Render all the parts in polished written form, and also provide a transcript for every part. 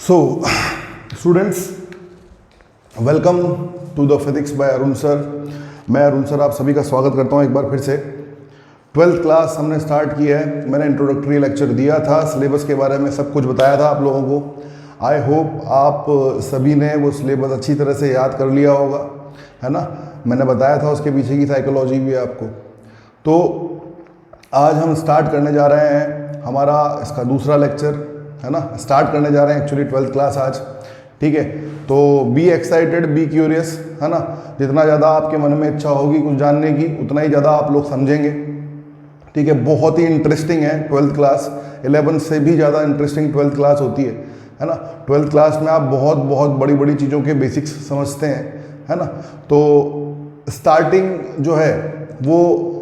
So students, welcome to the physics by Arun sir. मैं Arun sir आप सभी का स्वागत करता हूं एक बार फिर से। 12th क्लास हमने स्टार्ट की है। मैंने इंट्रोडक्टरी लेक्चर दिया था, सिलेबस के बारे में सब कुछ बताया था आप लोगों को। आई होप आप सभी ने वो सिलेबस अच्छी तरह से याद कर लिया होगा, है ना। मैंने बताया था उसके पीछे की साइकोलॉजी भी आपको। तो आज हम स्टार्ट करने जा रहे हैं हमारा इसका दूसरा लेक्चर, है ना। स्टार्ट करने जा रहे हैं एक्चुअली 12th क्लास आज, ठीक है। तो बी एक्साइटेड, बी क्यूरियस, है ना। जितना ज़्यादा आपके मन में इच्छा होगी कुछ जानने की, उतना ही ज़्यादा आप लोग समझेंगे, ठीक है। बहुत ही इंटरेस्टिंग है 12th क्लास। 11th से भी ज़्यादा इंटरेस्टिंग 12th क्लास होती है ना। 12th क्लास में आप बहुत बहुत बड़ी बड़ी चीज़ों के बेसिक्स समझते हैं, है ना। तो स्टार्टिंग जो है वो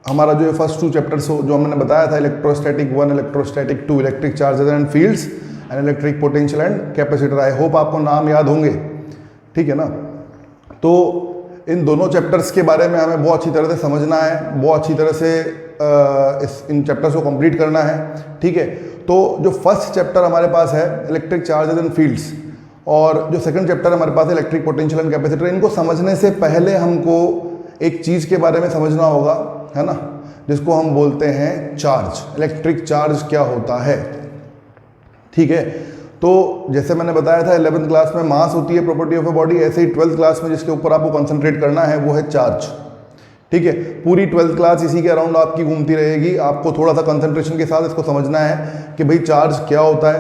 हमारा जो फर्स्ट 2 चैप्टर्स जो हमने बताया था, electrostatic 1, electrostatic 2, electric charges and fields and electric potential and capacitor. I hope आपको नाम याद होंगे, ठीक है ना। तो इन दोनों चैप्टर्स के बारे में हमें बहुत अच्छी तरह से समझना है, बहुत अच्छी तरह से इन चैप्टर्स को कंप्लीट करना है, ठीक है। तो जो फर्स्ट चैप्टर हमारे पास है इलेक्ट्रिक चार्जेस एंड फील्ड्स, और जो सेकंड चैप्टर हमारे पास है इलेक्ट्रिक पोटेंशियल एंड कैपेसिटर, इनको समझने से पहले हमको एक चीज़ के बारे में समझना होगा, है ना, जिसको हम बोलते हैं चार्ज। इलेक्ट्रिक चार्ज क्या होता है, ठीक है। तो जैसे मैंने बताया था 11th क्लास में मास होती है प्रॉपर्टी ऑफ अ बॉडी, ऐसे ही 12th क्लास में जिसके ऊपर आपको कंसंट्रेट करना है वो है चार्ज, ठीक है। पूरी 12th क्लास इसी के अराउंड आपकी घूमती रहेगी। आपको थोड़ा सा कंसंट्रेशन के साथ इसको समझना है कि भाई चार्ज क्या होता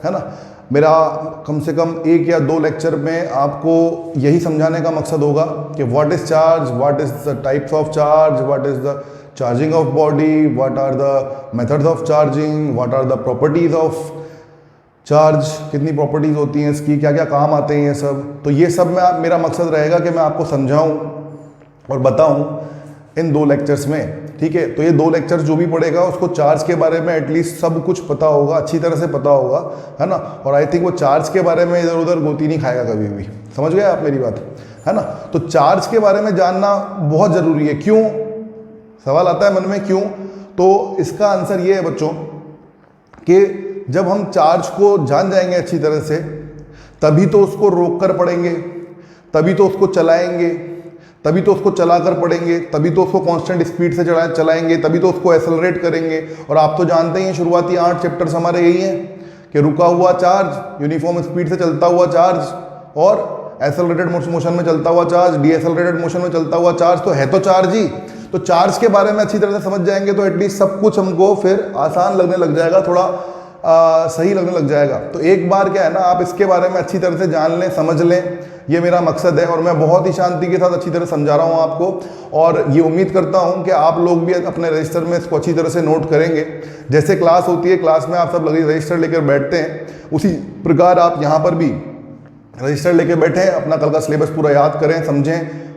है ना। मेरा कम से कम 1 या 2 लेक्चर में आपको यही समझाने का मकसद होगा कि what is charge, what is the types of charge, what is the charging of body, what are the methods of charging, what are the properties of charge, कितनी प्रॉपर्टीज होती हैं इसकी, क्या क्या काम आते हैं ये सब। तो ये सब में मेरा मकसद रहेगा कि मैं आपको समझाऊं और बताऊं इन 2 लेक्चर्स में, ठीक है। तो ये 2 लेक्चर्स जो भी पढ़ेगा उसको चार्ज के बारे में एटलीस्ट सब कुछ पता होगा, अच्छी तरह से पता होगा, है ना। और आई थिंक वो चार्ज के बारे में इधर उधर गोती नहीं खाएगा कभी भी। समझ गए आप मेरी बात, है ना। तो चार्ज के बारे में जानना बहुत ज़रूरी है। क्यों, सवाल आता है मन में क्यों। तो इसका आंसर ये है बच्चों कि जब हम चार्ज को जान जाएंगे अच्छी तरह से, तभी तो उसको रोक कर पढ़ेंगे, तभी तो उसको चलाएंगे, तभी तो उसको चला कर पढ़ेंगे, तभी तो उसको कांस्टेंट स्पीड से चलाएंगे, तभी तो उसको एक्सेलरेट करेंगे। और आप तो जानते ही हैं शुरुआती 8 चैप्टर्स हमारे यही हैं कि रुका हुआ चार्ज, यूनिफॉर्म स्पीड से चलता हुआ चार्ज, और एक्सेलरेटेड मोशन में चलता हुआ चार्ज, डीएक्सेलरेटेड मोशन में चलता हुआ चार्ज। तो है तो चार्ज ही। तो चार्ज के बारे में अच्छी तरह से समझ जाएंगे तो एटलीस्ट सब कुछ हमको फिर आसान लगने लग जाएगा, थोड़ा सही लगने लग जाएगा। तो एक बार क्या है ना, आप इसके बारे में अच्छी तरह से जान लें, समझ लें, ये मेरा मकसद है। और मैं बहुत ही शांति के साथ अच्छी तरह समझा रहा हूँ आपको, और ये उम्मीद करता हूँ कि आप लोग भी अपने रजिस्टर में इसको अच्छी तरह से नोट करेंगे। जैसे क्लास होती है, क्लास में आप सब लगे रजिस्टर लेकर बैठते हैं, उसी प्रकार आप यहाँ पर भी रजिस्टर लेकर बैठें, अपना कल का सिलेबस पूरा याद करें, समझें,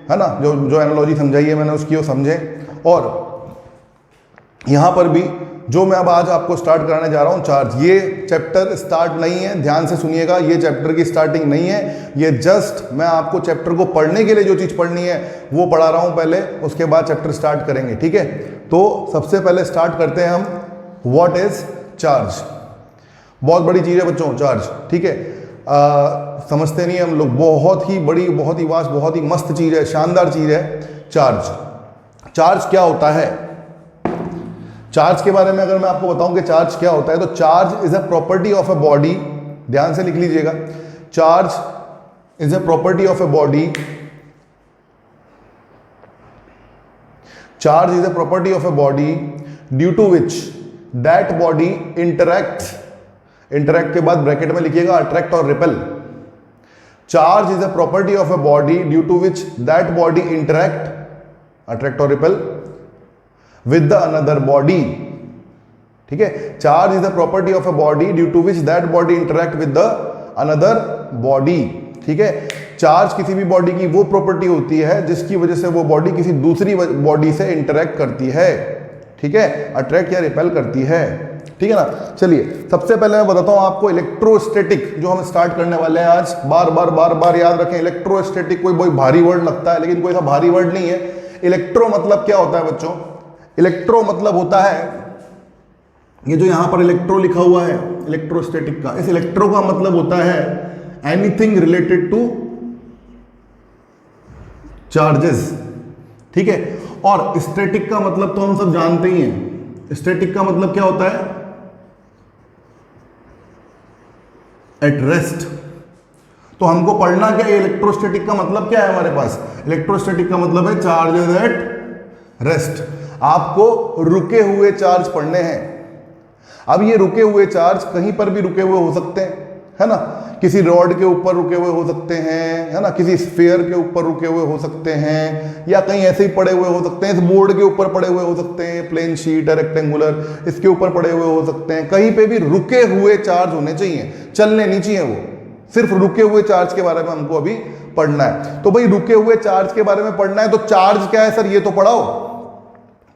है ना। जो एनालॉजी समझाई है मैंने उसकी वो समझें। और यहाँ पर भी जो मैं अब आज आपको स्टार्ट कराने जा रहा हूँ चार्ज, ये चैप्टर स्टार्ट नहीं है, ध्यान से सुनिएगा। ये चैप्टर की स्टार्टिंग नहीं है, ये जस्ट मैं आपको चैप्टर को पढ़ने के लिए जो चीज़ पढ़नी है वो पढ़ा रहा हूँ पहले, उसके बाद चैप्टर स्टार्ट करेंगे, ठीक है। तो सबसे पहले स्टार्ट करते हैं हम व्हाट इज चार्ज। बहुत बड़ी चीज़ है बच्चों चार्ज, ठीक है। समझते नहीं हम लोग, बहुत ही बड़ी, बहुत ही वास्ट, बहुत ही मस्त चीज़ है, शानदार चीज़ है चार्ज। चार्ज क्या होता है, चार्ज के बारे में अगर मैं आपको बताऊं कि चार्ज क्या होता है, तो charge is a property of a body. ध्यान से लिख लीजिएगा, charge is a property of a body, charge is a property of a body due to which that body interact, interact के बाद ब्रैकेट में लिखिएगा अट्रैक्ट और repel. Charge is a property of a body due to which that body interact, attract और repel with the another body, ठीक है। Charge is the property of a body due to which that body interact with the another body, ठीक है। Charge किसी भी body की वो property होती है जिसकी वजह से वो बॉडी किसी दूसरी बॉडी से इंटरैक्ट करती है, ठीक है, अट्रैक्ट या रिपेल करती है, ठीक है ना। चलिए सबसे पहले मैं बताता हूं आपको इलेक्ट्रोस्टैटिक, जो हम स्टार्ट करने वाले हैं आज। बार बार बार बार याद रखें, इलेक्ट्रोस्टैटिक कोई बहुत भारी वर्ड लगता है, लेकिन कोई ऐसा भारी वर्ड नहीं है। इलेक्ट्रो मतलब क्या होता है बच्चों, इलेक्ट्रो मतलब होता है ये जो यहां पर इलेक्ट्रो लिखा हुआ है इलेक्ट्रोस्टैटिक का, इस इलेक्ट्रो का मतलब होता है एनीथिंग रिलेटेड टू चार्जेस, ठीक है। और स्टैटिक का मतलब तो हम सब जानते ही हैं, स्टैटिक का मतलब क्या होता है, एट रेस्ट। तो हमको पढ़ना क्या है, इलेक्ट्रोस्टैटिक का मतलब क्या है हमारे पास, इलेक्ट्रोस्टैटिक का मतलब है चार्जेस एट रेस्ट। आपको रुके हुए चार्ज पढ़ने हैं। अब ये रुके हुए चार्ज कहीं पर भी रुके हुए हो सकते हैं, है ना, किसी रॉड के ऊपर रुके हुए हो सकते हैं, है ना, किसी स्फीयर के ऊपर रुके हुए हो सकते हैं, या कहीं ऐसे ही पड़े हुए हो सकते हैं, इस बोर्ड के ऊपर पड़े हुए हो सकते हैं, प्लेन शीट है रेक्टेंगुलर, इसके ऊपर पड़े हुए हो सकते हैं। कहीं पे भी रुके हुए चार्ज होने चाहिए, चलने नहीं चाहिए वो, सिर्फ रुके हुए चार्ज के बारे में हमको अभी पढ़ना है। तो भाई रुके हुए चार्ज के बारे में पढ़ना है, तो चार्ज क्या है सर ये तो पढ़ाओ,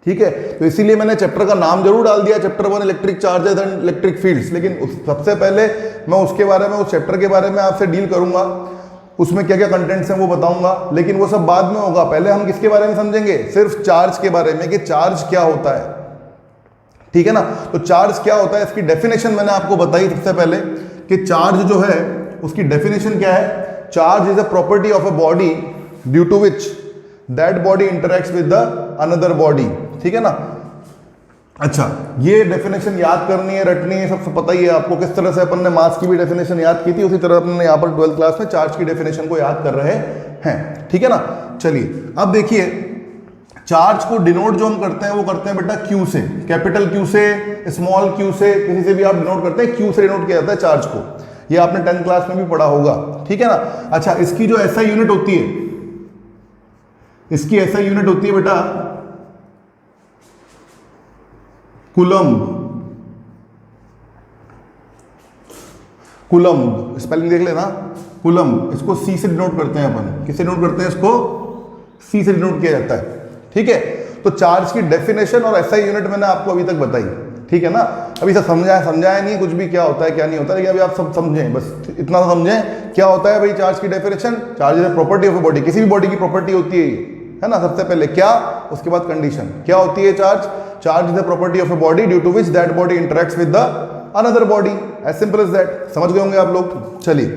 ठीक है। तो इसीलिए मैंने चैप्टर का नाम जरूर डाल दिया, chapter 1 electric charges and electric fields. लेकिन सबसे पहले मैं उसके बारे में, उस चैप्टर के बारे में आपसे डील करूंगा, उसमें क्या क्या कंटेंट्स हैं वो बताऊंगा, लेकिन वो सब बाद में होगा। पहले हम किसके बारे में समझेंगे, सिर्फ चार्ज के बारे में, कि चार्ज क्या होता है, ठीक है ना। तो चार्ज क्या होता है, इसकी डेफिनेशन मैंने आपको बताई सबसे पहले, कि चार्ज जो है उसकी डेफिनेशन क्या है, charge is a property of a body due to which that body interacts with the another body, ठीक है ना। अच्छा, ये डेफिनेशन याद करनी है, रटनी है, सबसे पता ही है आपको। किस तरह से अपन ने मास की भी डेफिनेशन याद की थी, उसी तरह अपन ने यहाँ पर 12th क्लास में चार्ज की डेफिनेशन को याद कर रहे हैं, ठीक है ना। चलिए अब देखिए, चार्ज को डिनोट जो हम करते हैं वो करते हैं बेटा क्यू से, कैपिटल क्यू से, स्मॉल क्यू से, किसी से भी आप डिनोट करते हैं, क्यू से डिनोट किया जाता है चार्ज को। ये आपने 10th क्लास में भी पढ़ा होगा, ठीक है ना। अच्छा, इसकी जो ऐसा यूनिट होती है, इसकी ऐसा यूनिट होती है बेटा कूलम्ब। कूलम्ब स्पेलिंग देख लेना, कूलम्ब, इसको सी से डिनोट करते हैं अपन। किससे डिनोट करते हैं इसको, सी से डिनोट किया जाता है, ठीक है। तो चार्ज की डेफिनेशन और ऐसा यूनिट मैंने आपको अभी तक बताई, ठीक है ना। अभी सब समझाया नहीं कुछ भी, क्या होता है क्या नहीं होता, लेकिन अभी आप सब समझें, बस इतना समझें क्या होता है भाई चार्ज की definition. Charge is property of a body, किसी भी बॉडी की प्रॉपर्टी होती है ना। सबसे पहले क्या, उसके बाद कंडीशन। क्या होती है charge, charge is the property of a body due to which that body interacts with the another body, as simple as that. समझ गए होंगे आप लोग। चलिए,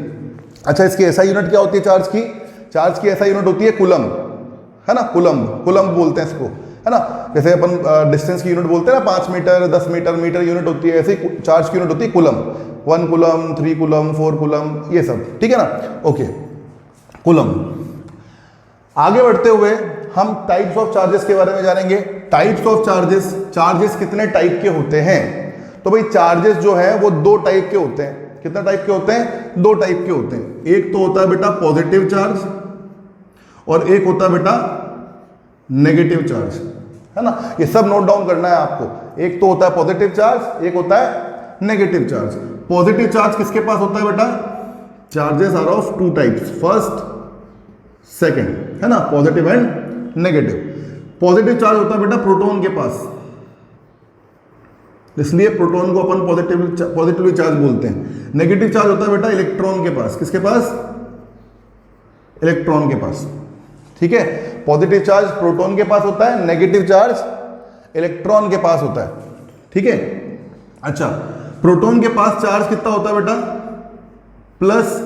अच्छा, इसकी ऐसा यूनिट क्या होती है चार्ज की, चार्ज की ऐसा यूनिट होती है कूलम्ब, है ना। कूलम्ब, कूलम्ब बोलते हैं इसको, है ना। जैसे अपन डिस्टेंस की यूनिट बोलते हैं ना, 5 मीटर 10 मीटर, मीटर यूनिट होती है, ऐसे ही चार्ज की यूनिट होती है कूलम्ब। 1 कूलम्ब, 3 कूलम्ब, 4 कूलम्ब, ये सब, ठीक है ना। Okay, coulomb. आगे बढ़ते हुए हम टाइप्स ऑफ चार्जेस के बारे में जानेंगे। टाइप्स ऑफ चार्जेस, चार्जेस कितने टाइप के होते हैं। तो भाई चार्जेस जो है वो 2 टाइप के होते हैं। कितने टाइप के होते हैं, 2 टाइप के होते हैं। एक तो होता है बेटा पॉजिटिव चार्ज, और एक होता है बेटा नेगेटिव चार्ज, है ना। ये सब नोट डाउन करना है आपको। एक तो होता है पॉजिटिव चार्ज, एक होता है नेगेटिव चार्ज। पॉजिटिव चार्ज किसके पास होता है बेटा, charges are of 2 types, first second, है ना, positive and negative. Positive charge होता है बेटा प्रोटॉन के पास, इसलिए प्रोटॉन को अपन पॉजिटिवली चार्ज बोलते हैं। नेगेटिव चार्ज होता है बेटा इलेक्ट्रॉन के पास, किसके पास, इलेक्ट्रॉन के पास, ठीक है। पॉजिटिव चार्ज प्रोटॉन के पास होता है, नेगेटिव चार्ज इलेक्ट्रॉन के पास होता है, ठीक है। अच्छा, प्रोटॉन के पास चार्ज कितना होता है बेटा, प्लस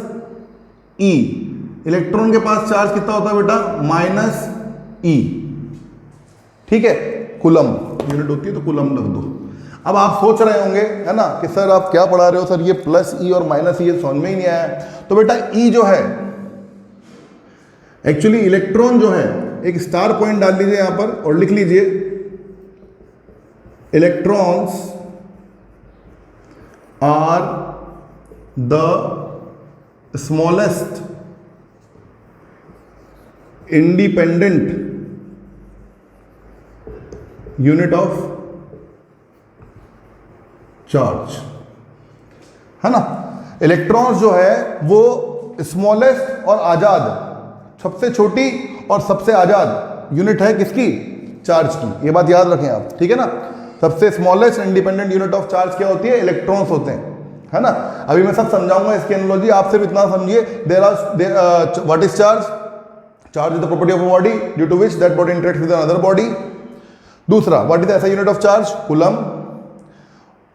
ई। इलेक्ट्रॉन के पास चार्ज कितना होता है बेटा, माइनस ई, ठीक है। कूलम्ब यूनिट होती है, तो कूलम्ब रख दो। अब आप सोच रहे होंगे, है ना, कि सर आप क्या पढ़ा रहे हो सर, ये प्लस ई और माइनस ई, ये समझ में ही नहीं आया। तो बेटा ई जो है, एक्चुअली इलेक्ट्रॉन जो है, एक स्टार पॉइंट डाल लीजिए यहां पर और लिख लीजिए, electrons are the smallest independent unit of charge, है ना। इलेक्ट्रॉन्स जो है वो स्मॉलेस्ट और आजाद, सबसे छोटी और सबसे आजाद यूनिट है किसकी, चार्ज की। ये बात याद रखें आप, ठीक है ना। सबसे smallest independent unit of charge क्या होती है, इलेक्ट्रॉन्स होते हैं, है ना। अभी मैं सब समझाऊंगा इसकी एनालॉजी, आप सिर्फ इतना समझिए। What is charge, charge is the property of a body due to which that body interacts with another body. दूसरा, व्हाट इज ऐसा unit of charge, coulomb.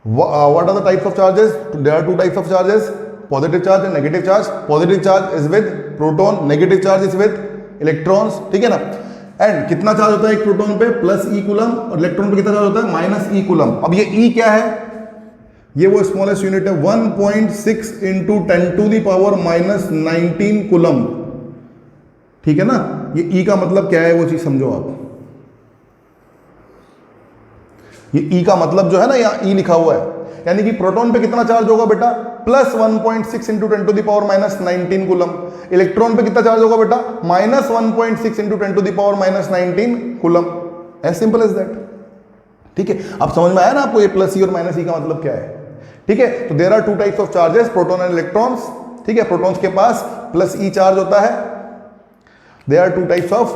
What are the types of charges? There are two types of charges, positive charge and negative charge. Positive charge is with proton, negative charge is with electrons, ठीक है ना। And कितना charge होता है एक proton पे? Plus ई coulomb, और electron पे कितना चार्ज होता है? माइनस ई कूलम। अब ये ई क्या है? ये वो स्मॉलेस्ट यूनिट है, 1.6 इंटू 10⁻⁻19 कूलम, ठीक है ना। ये ई का मतलब क्या है वो चीज समझो आप। ये ई का मतलब जो है ना, यहाँ ई लिखा हुआ है, यानी कि प्रोटॉन पे कितना चार्ज होगा बेटा? Plus 1.6 into 10⁻⁻19 coulomb. इलेक्ट्रॉन पे कितना चार्ज होगा बेटा? Minus 1.6 into 10⁻⁻19 coulomb. As simple as that, ठीक है। अब समझ में आया ना आपको ये प्लस ई और माइनस ई का मतलब क्या है, ठीक है। तो there are two types of charges, proton and electrons, ठीक है। प्रोटॉन्स के पास प्लस ई चार्ज होता है। There are two types of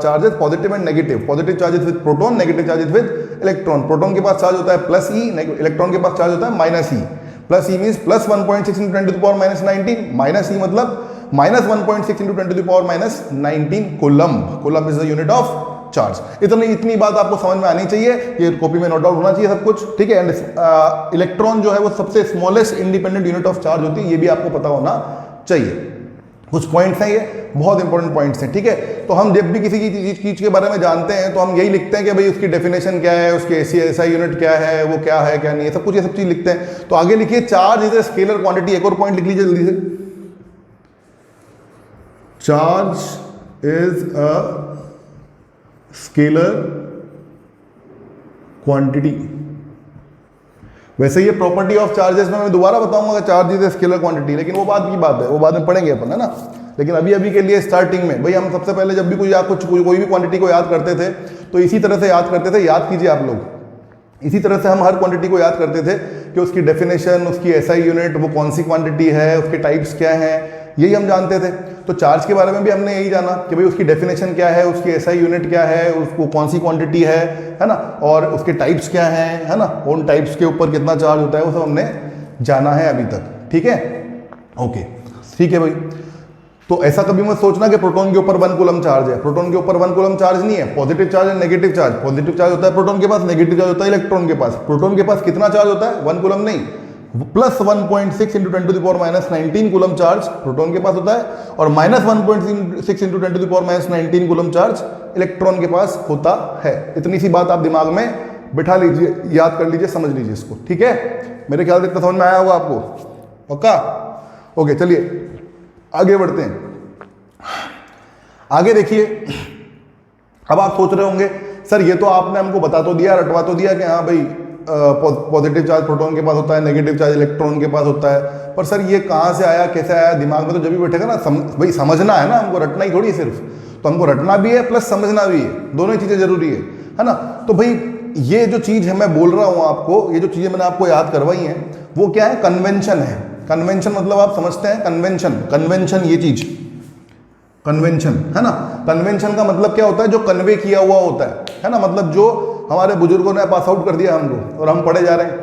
charges, positive and negative. Positive charges with proton, negative charges with electron. Proton के पास चार्ज होता है plus ई, electron के पास charge होता है minus e. Plus e means plus 1.6 into 10⁻⁻19, minus e मतलब minus 1.6 into 10⁻⁻19 coulomb. Coulomb is the unit of charge. इतनी बात आपको समझ में आनी चाहिए, ये कॉपी में नोट डाउन होना चाहिए सब कुछ, ठीक है। एंड इलेक्ट्रॉन जो है वो सबसे smallest independent unit of charge होती है, ये भी आपको पता होना चाहिए। कुछ पॉइंट्स हैं, ये बहुत इंपॉर्टेंट पॉइंट्स हैं, ठीक है। तो हम जब भी किसी की चीज के बारे में जानते हैं तो हम यही लिखते हैं कि भाई उसकी डेफिनेशन क्या है, उसके एसआई यूनिट क्या है, वो क्या है क्या नहीं है, सब कुछ ये सब चीज लिखते हैं। तो आगे लिखिए charge is a scalar quantity. एक और पॉइंट लिख लीजिए जल्दी से, charge is a scalar quantity. वैसे ये प्रॉपर्टी ऑफ चार्जेस में मैं दोबारा बताऊंगा कि charge is a scalar quantity, लेकिन वो बात की बात है, वो बाद में पढ़ेंगे अपन, है ना। लेकिन अभी के लिए स्टार्टिंग में भाई हम सबसे पहले जब भी कोई भी क्वांटिटी को याद करते थे तो इसी तरह से याद करते थे। याद कीजिए आप लोग, इसी तरह से हम हर क्वांटिटी को याद करते थे कि उसकी डेफिनेशन, उसकी एसआई यूनिट, वो कौन सी क्वांटिटी है, उसके टाइप्स क्या हैं, यही हम जानते थे। तो चार्ज के बारे में भी हमने यही जाना कि भाई उसकी डेफिनेशन क्या है, उसकी एसआई यूनिट क्या है, उसको कौन सी क्वांटिटी है ना, और उसके टाइप्स क्या हैं, है ना, उन टाइप्स के ऊपर कितना चार्ज होता है, वो सब हमने जाना है अभी तक, ठीक है। ओके, ठीक है भाई। तो ऐसा कभी मत सोचना कि प्रोटॉन के ऊपर 1 कूलम चार्ज है। प्रोटॉन के ऊपर 1 कूलम चार्ज नहीं है। Positive charge and negative charge. Positive charge होता है प्रोटॉन के पास, नेगेटिव चार्ज होता है इलेक्ट्रॉन के पास। प्रोटॉन के पास कितना चार्ज होता है? 1 कूलम नहीं, plus 1.6 into 10⁻⁻19 coulomb charge proton के पास होता है, और minus 1.6 into 10⁻⁻19 coulomb charge electron के पास होता है। इतनी सी बात आप दिमाग में बिठा लीजिए, याद कर लीजिए, समझ लीजिए इसको, ठीक है। मेरे ख्याल से इतना समझ में आया होगा आपको, पक्का? ओके, चलिए आगे बढ़ते हैं। आगे देखिए, अब आप सोच रहे होंगे सर ये तो आपने हमको बता तो दिया, रटवा तो दिया कि हाँ भाई पॉजिटिव चार्ज प्रोटॉन के पास होता है, नेगेटिव चार्ज इलेक्ट्रॉन के पास होता है, पर सर ये कहाँ से आया, कैसे आया? दिमाग में तो जब भी बैठेगा ना, भाई समझना है ना, हमको रटना ही थोड़ी सिर्फ, तो हमको रटना भी है प्लस समझना भी है, दोनों ही चीज़ें जरूरी है ना। तो भाई ये जो चीज़ है मैं बोल रहा हूँ आपको, ये जो चीज़ें मैंने आपको याद करवाई हैं वो क्या है? कन्वेंशन है। कन्वेंशन मतलब आप समझते हैं, कन्वेंशन ये चीज़ कन्वेंशन है ना। कन्वेंशन का मतलब क्या होता है? जो कन्वे किया हुआ होता है ना, मतलब जो हमारे बुजुर्गों ने पास आउट कर दिया हमको और हम पढ़े जा रहे हैं,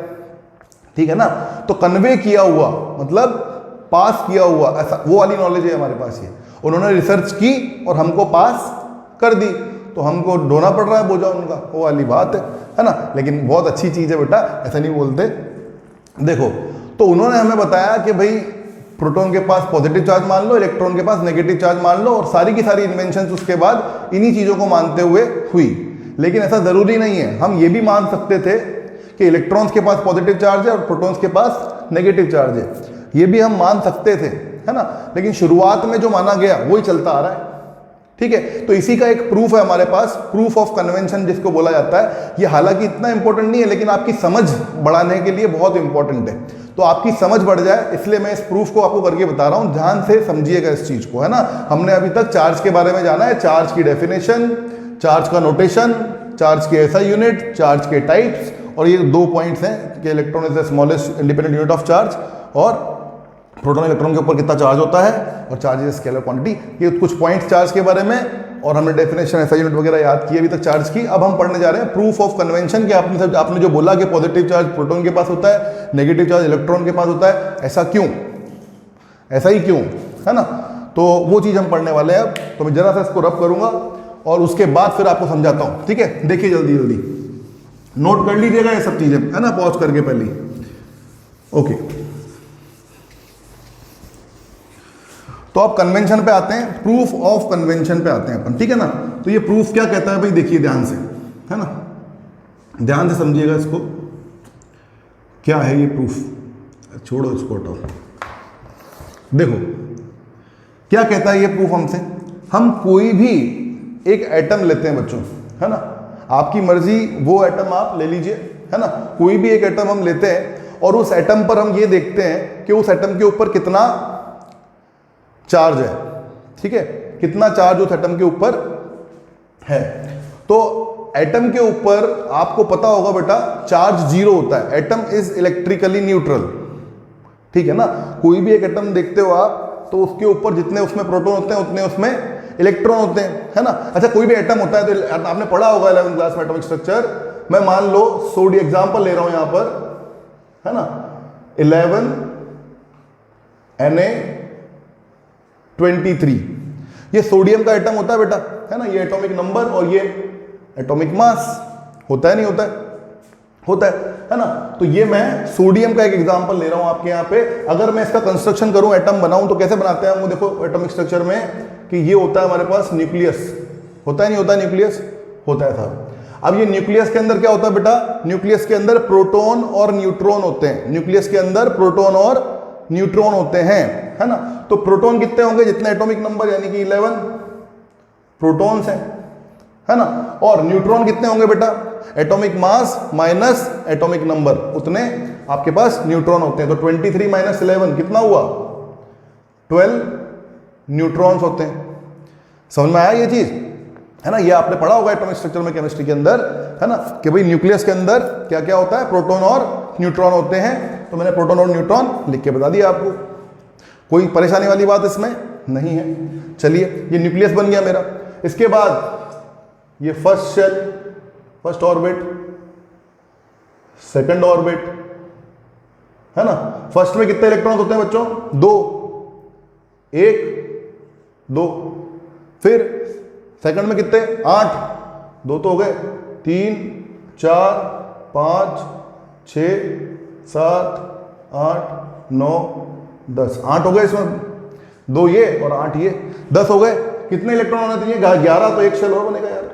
ठीक है ना। तो कन्वे किया हुआ मतलब पास किया हुआ, ऐसा वो वाली नॉलेज है हमारे पास। ये उन्होंने रिसर्च की और हमको पास कर दी, तो हमको ढोना पड़ रहा है बोझा उनका, वो वाली बात है ना। लेकिन बहुत अच्छी चीज़ है बेटा, ऐसा नहीं बोलते। देखो, तो उन्होंने हमें बताया कि भाई प्रोटॉन के पास पॉजिटिव चार्ज मान लो, इलेक्ट्रॉन के पास नेगेटिव चार्ज मान लो, और सारी की सारी इन्वेंशन उसके बाद इन्हीं चीज़ों को मानते हुए हुई। लेकिन ऐसा ज़रूरी नहीं है, हम ये भी मान सकते थे कि इलेक्ट्रॉन्स के पास पॉजिटिव चार्ज है और प्रोटॉन्स के पास नेगेटिव चार्ज है, ये भी हम मान सकते थे, है ना। लेकिन शुरुआत में जो माना गया वही चलता आ रहा है, ठीक है। तो इसी का एक प्रूफ है हमारे पास, प्रूफ ऑफ कन्वेंशन जिसको बोला जाता है। ये हालांकि इतना इंपॉर्टेंट नहीं है, लेकिन आपकी समझ बढ़ाने के लिए बहुत इंपॉर्टेंट है। तो आपकी समझ बढ़ जाए इसलिए मैं इस प्रूफ को आपको करके बता रहा हूं, ध्यान से समझिएगा इस चीज को, है ना। हमने अभी तक चार्ज के बारे में जाना है, चार्ज की डेफिनेशन, चार्ज का नोटेशन, चार्ज के एसआई यूनिट, चार्ज के टाइप्स, और ये 2 पॉइंट्स हैं कि electron is the smallest independent unit of charge, और प्रोटॉन इलेक्ट्रॉन के ऊपर कितना चार्ज होता है, और चार्ज इज स्केलर क्वांटिटी। ये कुछ पॉइंट्स चार्ज के बारे में, और हमने डेफिनेशन एसआई यूनिट वगैरह याद की अभी तक चार्ज की। अब हम पढ़ने जा रहे हैं प्रूफ ऑफ कन्वेंशन कि आपने जो बोला कि पॉजिटिव चार्ज प्रोटॉन के पास होता है, नेगेटिव चार्ज इलेक्ट्रॉन के पास होता है, ऐसा क्यों, ऐसा ही क्यों, है ना। तो वो चीज़ हम पढ़ने वाले हैं। तो मैं जरा सा इसको रब करूंगा और उसके बाद फिर आपको समझाता हूँ, ठीक है। देखिए जल्दी जल्दी, नोट कर लीजिएगा ये सब चीजें, है ना, पॉज करके पहले। ओके, तो आप कन्वेंशन पे आते हैं, प्रूफ ऑफ कन्वेंशन पे आते हैं अपन, ठीक है ना। तो ये प्रूफ क्या कहता है भाई, देखिए ध्यान से, है ना, ध्यान से समझिएगा इसको, क्या है ये प्रूफ। छोड़ो इसको, हटाओ। देखो क्या कहता है ये प्रूफ हमसे, हम कोई भी एक एटम लेते हैं बच्चों, है ना, आपकी मर्जी वो एटम आप ले लीजिए, है ना, कोई भी एक एटम हम लेते हैं और उस एटम पर हम ये देखते हैं कि उस एटम के ऊपर कितना चार्ज है, ठीक है, कितना चार्ज उस एटम के ऊपर है। तो एटम के ऊपर आपको पता होगा बेटा चार्ज 0 होता है, एटम इज इलेक्ट्रिकली न्यूट्रल, ठीक है ना। कोई भी एक एटम देखते हो आप तो उसके ऊपर जितने उसमें प्रोटॉन होते हैं उतने उसमें इलेक्ट्रॉन होते हैं, है ना। अच्छा, कोई भी एटम होता है तो आपने पढ़ा होगा 11th क्लास में एटॉमिक स्ट्रक्चर। मैं मान लो सोडियम एग्जांपल ले रहा हूं यहां पर, है ना, 11 Na23, ये सोडियम का एटम होता है बेटा, है ना, ये एटॉमिक नंबर और ये एटॉमिक मास होता है, नहीं होता है, होता है ना। तो ये मैं सोडियम का एक एग्जांपल ले रहा हूं आपके यहां पे। अगर मैं इसका कंस्ट्रक्शन करूं, एटम बनाऊं, तो कैसे बनाते हैं हम, वो देखो एटॉमिक स्ट्रक्चर में कि ये होता है हमारे पास न्यूक्लियस, होता है नहीं होता, न्यूक्लियस होता है साहब। अब ये न्यूक्लियस के अंदर क्या होता है बेटा, न्यूक्लियस के अंदर प्रोटॉन और न्यूट्रॉन होते हैं, न्यूक्लियस के अंदर प्रोटॉन और न्यूट्रॉन होते हैं, है ना। तो प्रोटॉन कितने होंगे, जितने एटॉमिक नंबर, यानी कि 11 प्रोटॉन्स हैं, है ना। और न्यूट्रॉन कितने होंगे बेटा, atomic mass minus atomic number, उतने आपके पास न्यूट्रॉन होते हैं। तो 23 माइनस 11 कितना हुआ, 12 न्यूट्रॉन्स होते हैं। समझ में आया ये चीज, है ना। ये आपने पढ़ा होगा एटॉमिक स्ट्रक्चर में, केमिस्ट्री के अंदर, है ना, कि भाई न्यूक्लियस के अंदर क्या क्या होता है, प्रोटॉन और न्यूट्रॉन होते हैं। तो मैंने प्रोटॉन और न्यूट्रॉन लिख के बता दिया आपको, कोई परेशानी वाली बात इसमें नहीं है। चलिए, ये न्यूक्लियस बन गया मेरा। इसके बाद ये first shell, first orbit, second orbit, है ना। फर्स्ट में कितने इलेक्ट्रॉन्स होते हैं बच्चों, 2, 1, 2। फिर सेकंड में कितने, 8, 2 तो हो गए, 3, 4, 5, 6, 7, 8, 9, 10, 8 हो गए इसमें, 2 ये और 8 ये, 10 हो गए। कितने इलेक्ट्रॉन होने चाहिए, 11। तो एक शेल और बनेगा यार,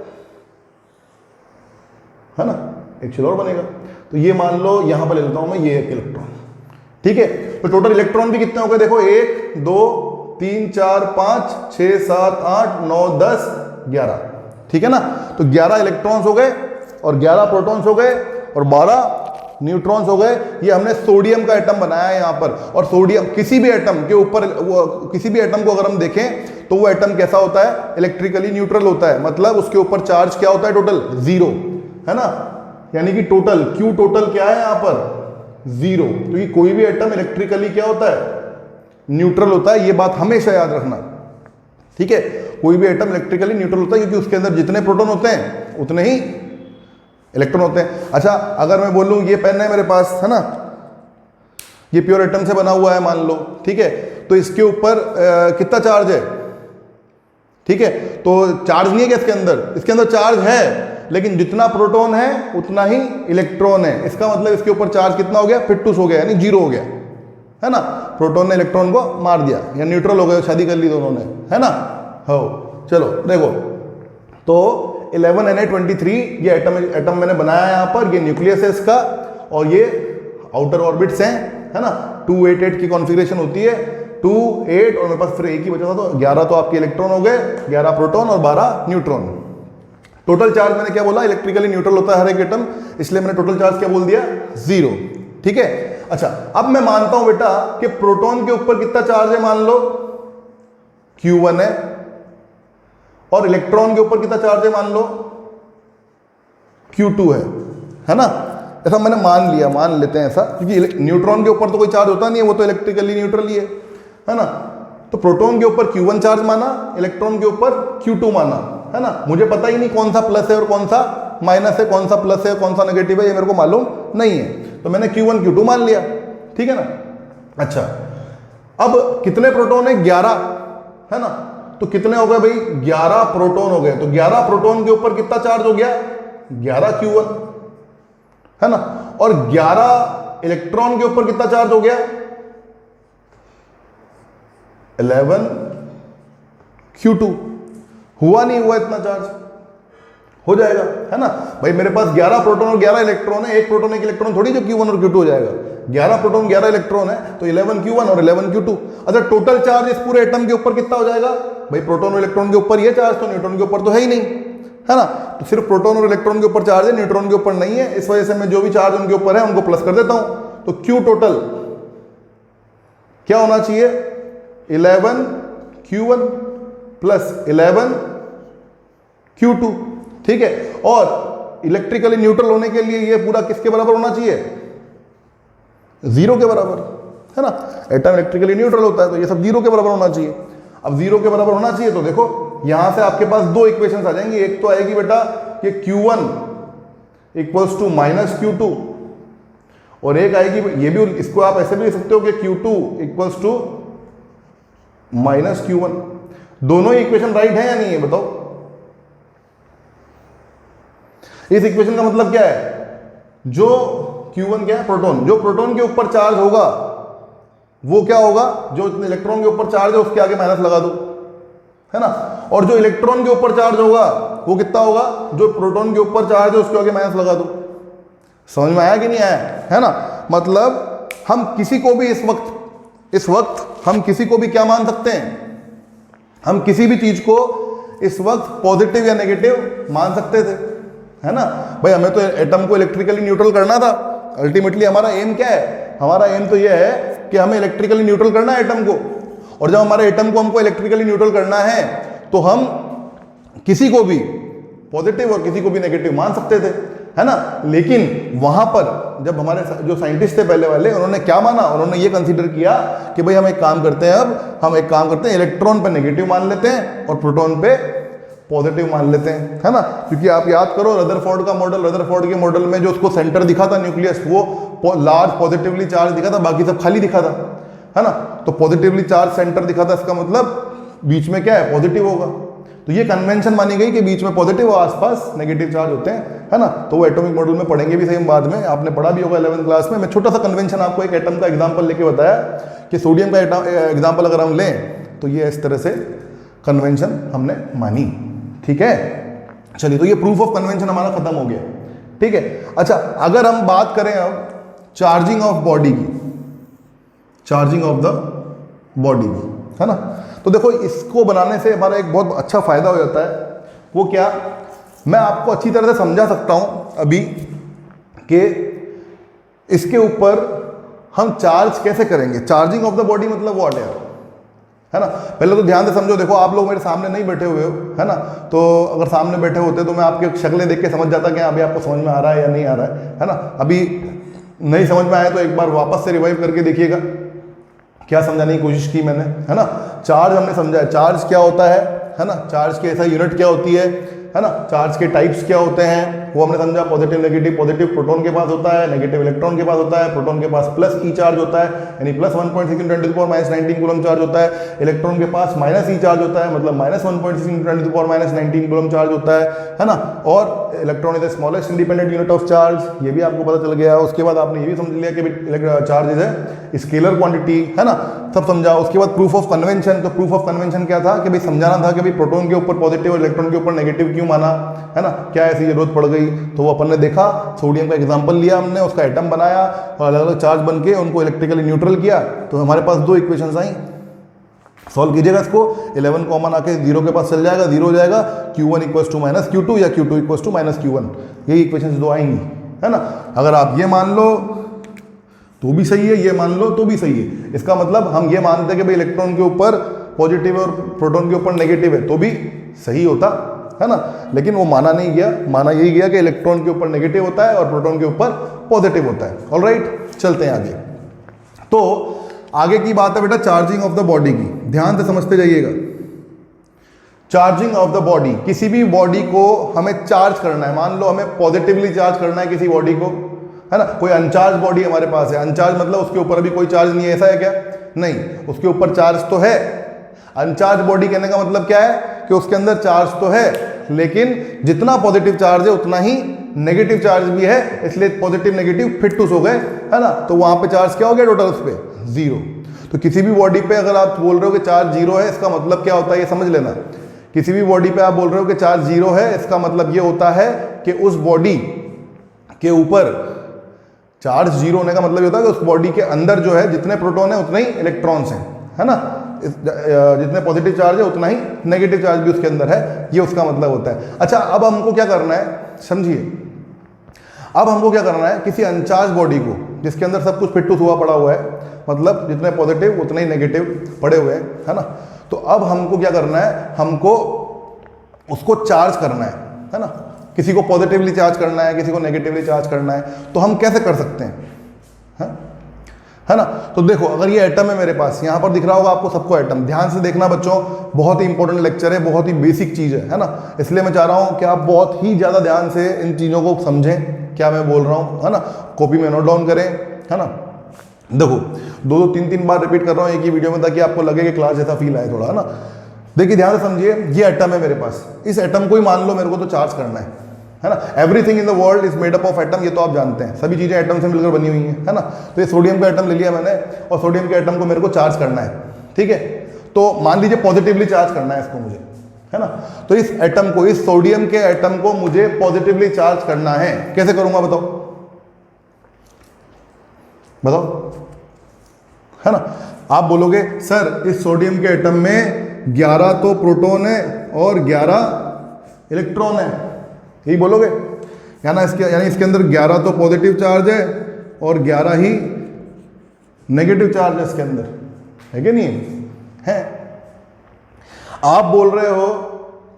है ना, एक शेल और बनेगा। तो ये मान लो यहां पर ले लेता हूं मैं ये एक इलेक्ट्रॉन, ठीक है। तो टोटल इलेक्ट्रॉन भी कितने हो गए, देखो 1, 2, 3, 4, 5, 6, 7, 8, 9, 10, 11, ठीक है ना। तो 11 इलेक्ट्रॉन्स हो गए और 11 प्रोटॉन्स हो गए और 12 न्यूट्रॉन्स हो गए। ये हमने सोडियम का एटम बनाया है यहां पर। और सोडियम, किसी भी एटम के ऊपर, किसी भी एटम को अगर हम देखें तो वो एटम कैसा होता है, इलेक्ट्रिकली न्यूट्रल होता है। मतलब उसके ऊपर चार्ज क्या होता है, टोटल 0, है ना। यानी कि टोटल Q टोटल क्या है यहां पर, 0। तो ये कोई भी एटम इलेक्ट्रिकली क्या होता है, न्यूट्रल होता है। ये बात हमेशा याद रखना, ठीक है। कोई भी एटम इलेक्ट्रिकली न्यूट्रल होता है क्योंकि उसके अंदर जितने प्रोटॉन होते हैं उतने ही इलेक्ट्रॉन होते हैं। अच्छा, अगर मैं बोलूं ये पेन है मेरे पास, है ना, ये प्योर एटम से बना हुआ है मान लो, ठीक है। तो इसके ऊपर कितना चार्ज है, ठीक है। तो चार्ज नहीं है क्या इसके अंदर, इसके अंदर चार्ज है, लेकिन जितना प्रोटॉन है उतना ही इलेक्ट्रॉन है। इसका मतलब इसके ऊपर चार्ज कितना हो गया, फिट्टूस हो गया, यानी 0 हो गया, है ना। प्रोटॉन ने इलेक्ट्रॉन को मार दिया या न्यूट्रल हो गए, शादी कर ली दोनों ने, है ना। हो, चलो देखो, तो 11 Na23 ये एटम मैंने बनाया है यहां पर। ये न्यूक्लियस है इसका और ये आउटर ऑर्बिट्स हैं, है ना। 288 की कॉन्फ़िगरेशन होती है, 2, 8 और मेरे पास फिर एक ही बचा था, तो 11 तो आपके इलेक्ट्रॉन हो गए, 11 प्रोटॉन और 12 न्यूट्रॉन। टोटल चार्ज मैंने क्या बोला, इलेक्ट्रिकली न्यूट्रल होता है हर एक एटम, इसलिए मैंने टोटल चार्ज क्या बोल दिया, 0, ठीक है। अच्छा, अब मैं मानता हूं बेटा कि प्रोटॉन के ऊपर कितना चार्ज है, मान लो Q1 है, और इलेक्ट्रॉन के ऊपर कितना चार्ज है, मान लो Q2 है ना। ऐसा मैंने मान लिया, मान लेते हैं ऐसा, क्योंकि न्यूट्रॉन के ऊपर तो कोई चार्ज होता नहीं है, वो तो इलेक्ट्रिकली न्यूट्रल ही है ना। तो प्रोटॉन के ऊपर Q1 चार्ज माना, इलेक्ट्रॉन के ऊपर Q2 माना, है ना। मुझे पता ही नहीं कौन सा प्लस है और कौन सा माइनस है, कौन सा प्लस है कौन सा नेगेटिव है, ये मेरे को मालूम नहीं है। तो मैंने Q1 Q2 मान लिया, ठीक है ना। अच्छा, अब कितने प्रोटॉन है, 11, है ना। तो कितने हो गए भाई, 11 प्रोटॉन हो गए। तो 11 प्रोटॉन के ऊपर कितना चार्ज हो गया, 11 Q1, है ना, और 11 इलेक्ट्रॉन के ऊपर कितना चार्ज हो गया, 11q2। हुआ नहीं हुआ इतना चार्ज, हो जाएगा, है ना भाई। मेरे पास 11 प्रोटॉन और 11 इलेक्ट्रॉन है, एक प्रोटॉन एक इलेक्ट्रॉन थोड़ी जो q1 और q2 हो जाएगा। 11 प्रोटॉन 11 इलेक्ट्रॉन है तो 11q1 और 11q2। अच्छा, टोटल चार्ज इस पूरे एटम के ऊपर कितना हो जाएगा भाई, प्रोटॉन और इलेक्ट्रॉन के ऊपर ये चार्ज, तो न्यूट्रॉन के ऊपर तो है ही नहीं, है ना। तो सिर्फ प्रोटॉन और इलेक्ट्रॉन के ऊपर चार्ज है, न्यूट्रॉन के ऊपर नहीं है। इस वजह से मैं जो भी चार्ज उनके ऊपर है उनको प्लस कर देता हूं। तो q टोटल क्या होना चाहिए, 11q1 प्लस 11q2, ठीक है। और इलेक्ट्रिकली न्यूट्रल होने के लिए ये पूरा किसके बराबर होना चाहिए, 0 के बराबर, है ना। एटम इलेक्ट्रिकली न्यूट्रल होता है तो ये सब 0 के बराबर होना चाहिए। अब 0 के बराबर होना चाहिए तो देखो यहां से आपके पास दो इक्वेशंस आ जाएंगी। एक तो आएगी बेटा कि q1 equals to minus q2, और एक आएगी, ये भी इसको आप ऐसे भी लिख सकते हो कि q2 equals to minus q1। दोनों ही इक्वेशन राइट है या नहीं है बताओ। इस इक्वेशन का मतलब क्या है, जो q1 क्या है, प्रोटॉन, जो प्रोटॉन के ऊपर चार्ज होगा वो क्या होगा, जो इलेक्ट्रॉन के ऊपर चार्ज है उसके आगे माइनस लगा दो, है ना। और जो इलेक्ट्रॉन के ऊपर चार्ज होगा वो कितना होगा, जो प्रोटॉन के ऊपर चार्ज है उसके आगे माइनस लगा दो। समझ में आया कि नहीं आया, है ना। मतलब हम किसी को भी इस वक्त हम किसी को भी क्या मान सकते हैं, हम किसी भी चीज को इस वक्त पॉजिटिव या नेगेटिव मान सकते थे, है ना भाई। हमें तो एटम को इलेक्ट्रिकली न्यूट्रल करना था। अल्टीमेटली हमारा एम क्या है, हमारा एम तो यह है कि हमें इलेक्ट्रिकली न्यूट्रल करना है एटम को। और जब हमारे एटम को हमको इलेक्ट्रिकली न्यूट्रल करना है तो हम किसी को भी पॉजिटिव और किसी को भी नेगेटिव मान सकते थे, है ना। लेकिन वहां पर जब हमारे जो साइंटिस्ट थे पहले वाले, उन्होंने क्या माना, उन्होंने ये कंसीडर किया कि भाई हम एक काम करते हैं, अब हम एक काम करते हैं, इलेक्ट्रॉन पे नेगेटिव मान लेते हैं और प्रोटॉन पे पॉजिटिव मान लेते हैं, है ना। क्योंकि आप याद करो रदरफोर्ड का मॉडल, रदरफोर्ड के मॉडल में जो उसको सेंटर दिखा था न्यूक्लियस, वो लार्ज पॉजिटिवली चार्ज दिखा था, बाकी सब खाली दिखा था, है ना। तो पॉजिटिवली चार्ज सेंटर दिखा था, इसका मतलब बीच में क्या है, पॉजिटिव होगा। तो ये कन्वेंशन मानी गई कि बीच में पॉजिटिव और आसपास नेगेटिव चार्ज होते हैं, है ना। तो वो एटॉमिक मॉडल में पढ़ेंगे भी, सही हम बाद में, आपने पढ़ा भी होगा 11th क्लास में। मैं छोटा सा कन्वेंशन आपको एक एटम का एग्जांपल लेके बताया कि सोडियम का एग्जांपल अगर हम लें तो ये इस तरह से कन्वेंशन हमने मानी, ठीक है। चलिए, तो ये प्रूफ ऑफ कन्वेंशन हमारा खत्म हो गया, ठीक है। अच्छा, अगर हम बात करें अब चार्जिंग ऑफ बॉडी की, चार्जिंग ऑफ द बॉडी की, है ना। तो देखो इसको बनाने से हमारा एक बहुत अच्छा फायदा हो जाता है। वो क्या, मैं आपको अच्छी तरह से समझा सकता हूं अभी कि इसके ऊपर हम चार्ज कैसे करेंगे। चार्जिंग ऑफ द बॉडी मतलब व्हाट है ना। पहले तो ध्यान से समझो, देखो आप लोग मेरे सामने नहीं बैठे हुए हो, है ना। तो अगर सामने बैठे होते तो मैं आपकी शक्लें देख के समझ जाता कि अभी आपको समझ में आ रहा है या नहीं आ रहा है ना। अभी नहीं समझ में आया तो एक बार वापस से रिवाइव करके देखिएगा क्या समझाने की कोशिश की मैंने, है ना। चार्ज हमने समझा है, चार्ज क्या होता है ना। चार्ज की ऐसा यूनिट क्या होती है ना। चार्ज के टाइप्स क्या होते हैं वो हमने समझा, पॉजिटिव नेगेटिव। पॉजिटिव प्रोटॉन के पास होता है, नेगेटिव इलेक्ट्रॉन के पास होता है, प्रोटॉन के पास प्लस ई चार्ज होता है, यानी प्लस 1.6 × 10⁻19 कूलम चार्ज होता है। इलेक्ट्रॉन के पास माइनस ई चार्ज होता है, मतलब माइनस 1.6 × 10⁻19 कूलम चार्ज होता है ना। और electron is the smallest independent unit of charge, ये भी आपको पता चल गया। उसके बाद आपने ये भी समझ लिया कि चार्ज इज है स्केलर क्वांटिटी, है ना, सब समझा। उसके बाद प्रूफ ऑफ कन्वेंशन, तो प्रूफ ऑफ कन्वेंशन क्या था कि भाई समझाना था कि भाई प्रोटॉन के ऊपर पॉजिटिव और इलेक्ट्रॉन के ऊपर नेगेटिव क्यों माना, है ना, क्या ऐसी जरूरत पड़ गई। तो वो अपन ने देखा, सोडियम का एग्जांपल लिया हमने, उसका एटम बनाया और अलग अलग चार्ज बन के उनको इलेक्ट्रिकली न्यूट्रल किया, तो हमारे पास दो इक्वेशंस आई। सॉल्व कीजिएगा इसको, 11 कॉमन आके 0 के पास चल जाएगा, 0 हो जाएगा, q1 equals to minus q2 या q2 equals to minus q1, यही इक्वेशंस दो आएंगी, है ना। अगर आप ये मान लो तो भी सही है, ये मान लो तो भी सही है। इसका मतलब हम ये मानते हैं कि भाई इलेक्ट्रॉन के ऊपर पॉजिटिव और प्रोटॉन के ऊपर नेगेटिव है, तो भी सही होता, है ना। लेकिन वो माना नहीं गया, माना यही गया कि इलेक्ट्रॉन के ऊपर नेगेटिव होता है और प्रोटॉन के ऊपर पॉजिटिव होता है। ऑलराइट, चलते हैं आगे। तो आगे की बात है बेटा चार्जिंग ऑफ द बॉडी की, ध्यान से समझते जाइएगा। चार्जिंग ऑफ द बॉडी, किसी भी बॉडी को हमें चार्ज करना है। मान लो हमें पॉजिटिवली चार्ज करना है किसी बॉडी को, है ना। कोई अनचार्ज बॉडी हमारे पास है, अनचार्ज मतलब उसके ऊपर अभी कोई चार्ज नहीं है, ऐसा है क्या? नहीं, उसके ऊपर चार्ज तो है। अनचार्ज बॉडी कहने का मतलब क्या है कि उसके अंदर चार्ज तो है लेकिन जितना पॉजिटिव चार्ज है उतना ही नेगेटिव चार्ज भी है, इसलिए पॉजिटिव नेगेटिव फिट टूस हो गए, है ना। तो वहां पे चार्ज क्या हो गया टोटल, उस पर 0। तो किसी भी बॉडी पे अगर आप बोल रहे हो कि चार्ज 0 है, इसका मतलब क्या होता है ये समझ लेना। किसी भी बॉडी पे आप बोल रहे हो कि चार्ज 0 है, इसका मतलब ये होता है कि उस बॉडी के ऊपर चार्ज 0 होने का मतलब ये होता है कि उस बॉडी के अंदर जो है जितने प्रोटॉन है उतने ही इलेक्ट्रॉन्स हैं, है ना। जितने पॉजिटिव चार्ज है उतना ही नेगेटिव चार्ज भी उसके अंदर है, ये उसका मतलब होता है। अच्छा, अब हमको क्या करना है, समझिए। अब हमको क्या करना है, किसी अनचार्ज बॉडी को जिसके अंदर सब कुछ फिट हुआ पड़ा हुआ है, मतलब जितने पॉजिटिव उतने ही नेगेटिव पड़े हुए हैं, है ना। तो अब हमको क्या करना है, हमको उसको चार्ज करना है ना। किसी को पॉजिटिवली चार्ज करना है, किसी को नेगेटिवली चार्ज करना है, तो हम कैसे कर सकते हैं, है ना। तो देखो, अगर ये एटम है मेरे पास, यहां पर दिख रहा होगा आपको सबको एटम। ध्यान से देखना बच्चों, बहुत ही इंपॉर्टेंट लेक्चर है, बहुत ही बेसिक चीज है ना। इसलिए मैं चाह रहा हूं कि आप बहुत ही ज्यादा ध्यान से इन चीजों को समझें, क्या मैं बोल रहा हूं, है ना। कॉपी में नोट डाउन करें, है ना। देखो, 2-2, 3-3 बार रिपीट कर रहा हूं एक ही वीडियो में, ताकि आपको लगे कि क्लास जैसा फील आए थोड़ा, है ना। देखिए ध्यान से समझिए, ये एटम है मेरे पास, इस एटम को ही मान लो मेरे को तो चार्ज करना है ना। Everything in the world is made up of atom, ये तो आप जानते हैं, सभी चीजें एटम से मिलकर बनी हुई हैं, है ना। तो ये सोडियम का एटम ले लिया मैंने, और सोडियम के एटम को मेरे को चार्ज करना है, ठीक है। तो मान लीजिए पॉजिटिवली चार्ज करना है इसको मुझे, है ना। तो इस एटम को, इस सोडियम के एटम को मुझे पॉजिटिवली चार्ज करना है। कैसे करूंगा बताओ, बताओ, है ना। आप बोलोगे सर इस सोडियम के एटम में 11 तो प्रोटॉन है और 11 इलेक्ट्रॉन है, यही बोलोगे, यानी इसके अंदर 11 तो पॉजिटिव चार्ज है और 11 ही नेगेटिव चार्ज है इसके अंदर, है कि नहीं है। आप बोल रहे हो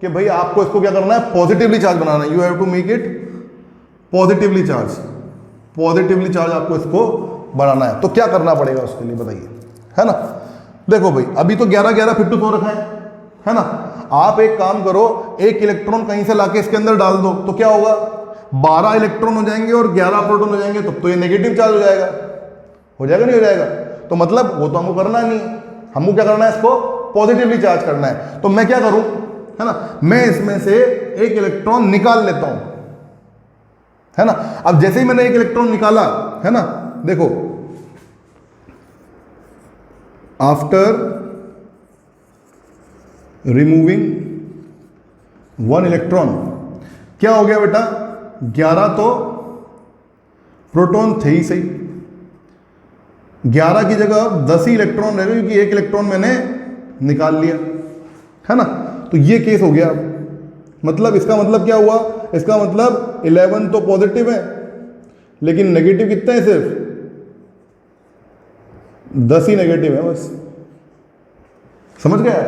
कि भाई आपको इसको क्या करना है, पॉजिटिवली चार्ज बनाना है, you have to make it positively charge, positively charge आपको इसको बनाना है। तो क्या करना पड़ेगा उसके लिए बताइए, है ना। देखो भाई, अभी तो 11-11 फिट हो रखा है ना। आप एक काम करो, एक इलेक्ट्रॉन कहीं से लाके इसके अंदर डाल दो, तो क्या होगा, 12 इलेक्ट्रॉन हो जाएंगे और 11 प्रोटॉन हो जाएंगे, तो ये नेगेटिव चार्ज हो जाएगा, नहीं हो जाएगा। तो मतलब वो तो हमको करना नहीं, हमको क्या करना है, इसको पॉजिटिवली चार्ज करना है। तो मैं क्या करूं, है ना, मैं इसमें से एक इलेक्ट्रॉन निकाल लेता हूं, है ना। अब जैसे ही मैंने एक इलेक्ट्रॉन निकाला, है ना, देखो, आफ्टर रिमूविंग 1 इलेक्ट्रॉन, क्या हो गया बेटा, 11 तो प्रोटॉन थे ही सही, 11 की जगह 10 ही इलेक्ट्रॉन रह गए, क्योंकि एक इलेक्ट्रॉन मैंने निकाल लिया, है ना। तो ये केस हो गया। मतलब इसका मतलब क्या हुआ, इसका मतलब 11 तो पॉजिटिव है, लेकिन नेगेटिव कितना है, सिर्फ 10 ही नेगेटिव है बस। समझ गया,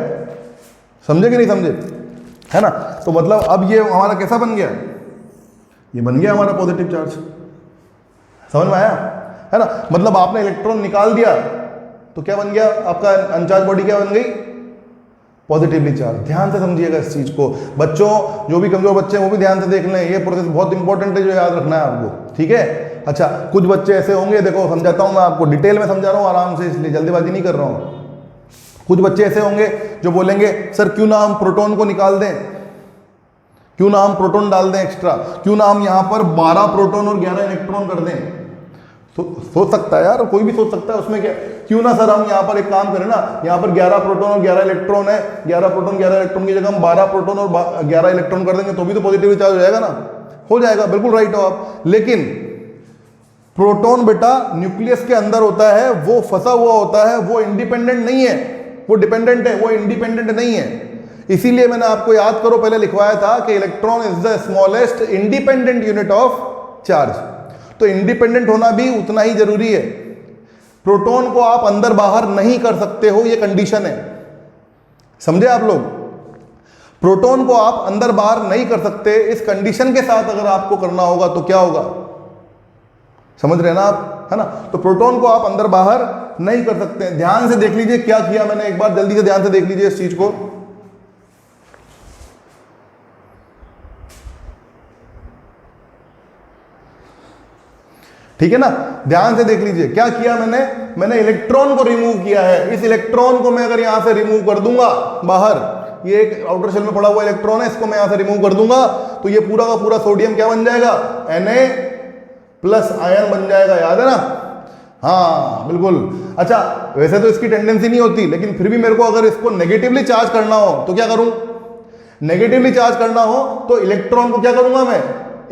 समझे कि नहीं समझे, है ना। तो मतलब अब ये हमारा कैसा बन गया, ये बन गया हमारा पॉजिटिव चार्ज, समझ में आया, है ना। मतलब आपने इलेक्ट्रॉन निकाल दिया तो क्या बन गया, आपका अनचार्ज बॉडी क्या बन गई, पॉजिटिवली चार्ज। ध्यान से समझिएगा इस चीज को बच्चों, जो भी कमजोर बच्चे हैं वो भी ध्यान से देख लें, ये प्रोसेस बहुत इंपॉर्टेंट है जो याद रखना है आपको, ठीक है। अच्छा, कुछ बच्चे ऐसे होंगे, देखो समझाता हूं मैं आपको, डिटेल में समझा रहा हूं आराम से, इसलिए जल्दीबाजी नहीं कर रहा हूं। कुछ बच्चे ऐसे होंगे जो बोलेंगे सर क्यों ना हम प्रोटॉन को निकाल दें, क्यों ना हम प्रोटॉन डाल दें एक्स्ट्रा, क्यों ना हम यहां पर 12 प्रोटॉन और 11 इलेक्ट्रॉन कर दें। सोच सकता है यार, कोई भी सोच सकता है, उसमें क्या, क्यों ना सर हम यहाँ पर एक काम करें ना, यहाँ पर 11 प्रोटॉन और 11 इलेक्ट्रॉन है, 11 प्रोटॉन 11 इलेक्ट्रॉन की जगह हम 12 प्रोटॉन और 11 इलेक्ट्रॉन कर देंगे, तो भी तो पॉजिटिव चार्ज हो जाएगा ना, हो जाएगा, बिल्कुल राइट हो आप। लेकिन प्रोटॉन बेटा न्यूक्लियस के अंदर होता है, वो फंसा हुआ होता है, वो इंडिपेंडेंट नहीं है, वो डिपेंडेंट है, वो इंडिपेंडेंट नहीं है। इसीलिए मैंने आपको याद करो पहले लिखवाया था कि electron is the smallest independent unit of charge. तो इंडिपेंडेंट होना भी उतना ही जरूरी है। प्रोटॉन को आप अंदर बाहर नहीं कर सकते हो, ये कंडीशन है, समझे आप लोग। प्रोटॉन को आप अंदर बाहर नहीं कर सकते, इस कंडीशन के साथ अगर आपको करना होगा तो क्या होगा, समझ रहे हैं ना आप, है ना। तो प्रोटॉन को आप अंदर बाहर नहीं कर सकते। ध्यान से देख लीजिए क्या किया मैंने, एक बार जल्दी से ध्यान से देख लीजिए इस चीज को। ठीक है ना, ध्यान से देख लीजिए क्या किया मैंने इलेक्ट्रॉन को रिमूव किया है। इस इलेक्ट्रॉन को मैं अगर यहां से रिमूव कर दूंगा बाहर, ये एक आउटर शेल में पड़ा हुआ इलेक्ट्रॉन है, इसको मैं यहां से रिमूव कर दूंगा तो ये पूरा का पूरा सोडियम क्या बन जाएगा, Na+ आयन बन जाएगा, याद है ना। हाँ बिल्कुल। अच्छा वैसे तो इसकी टेंडेंसी नहीं होती, लेकिन फिर भी मेरे को अगर इसको नेगेटिवली चार्ज करना हो तो क्या करूं, नेगेटिवली चार्ज करना हो तो इलेक्ट्रॉन को क्या करूंगा मैं,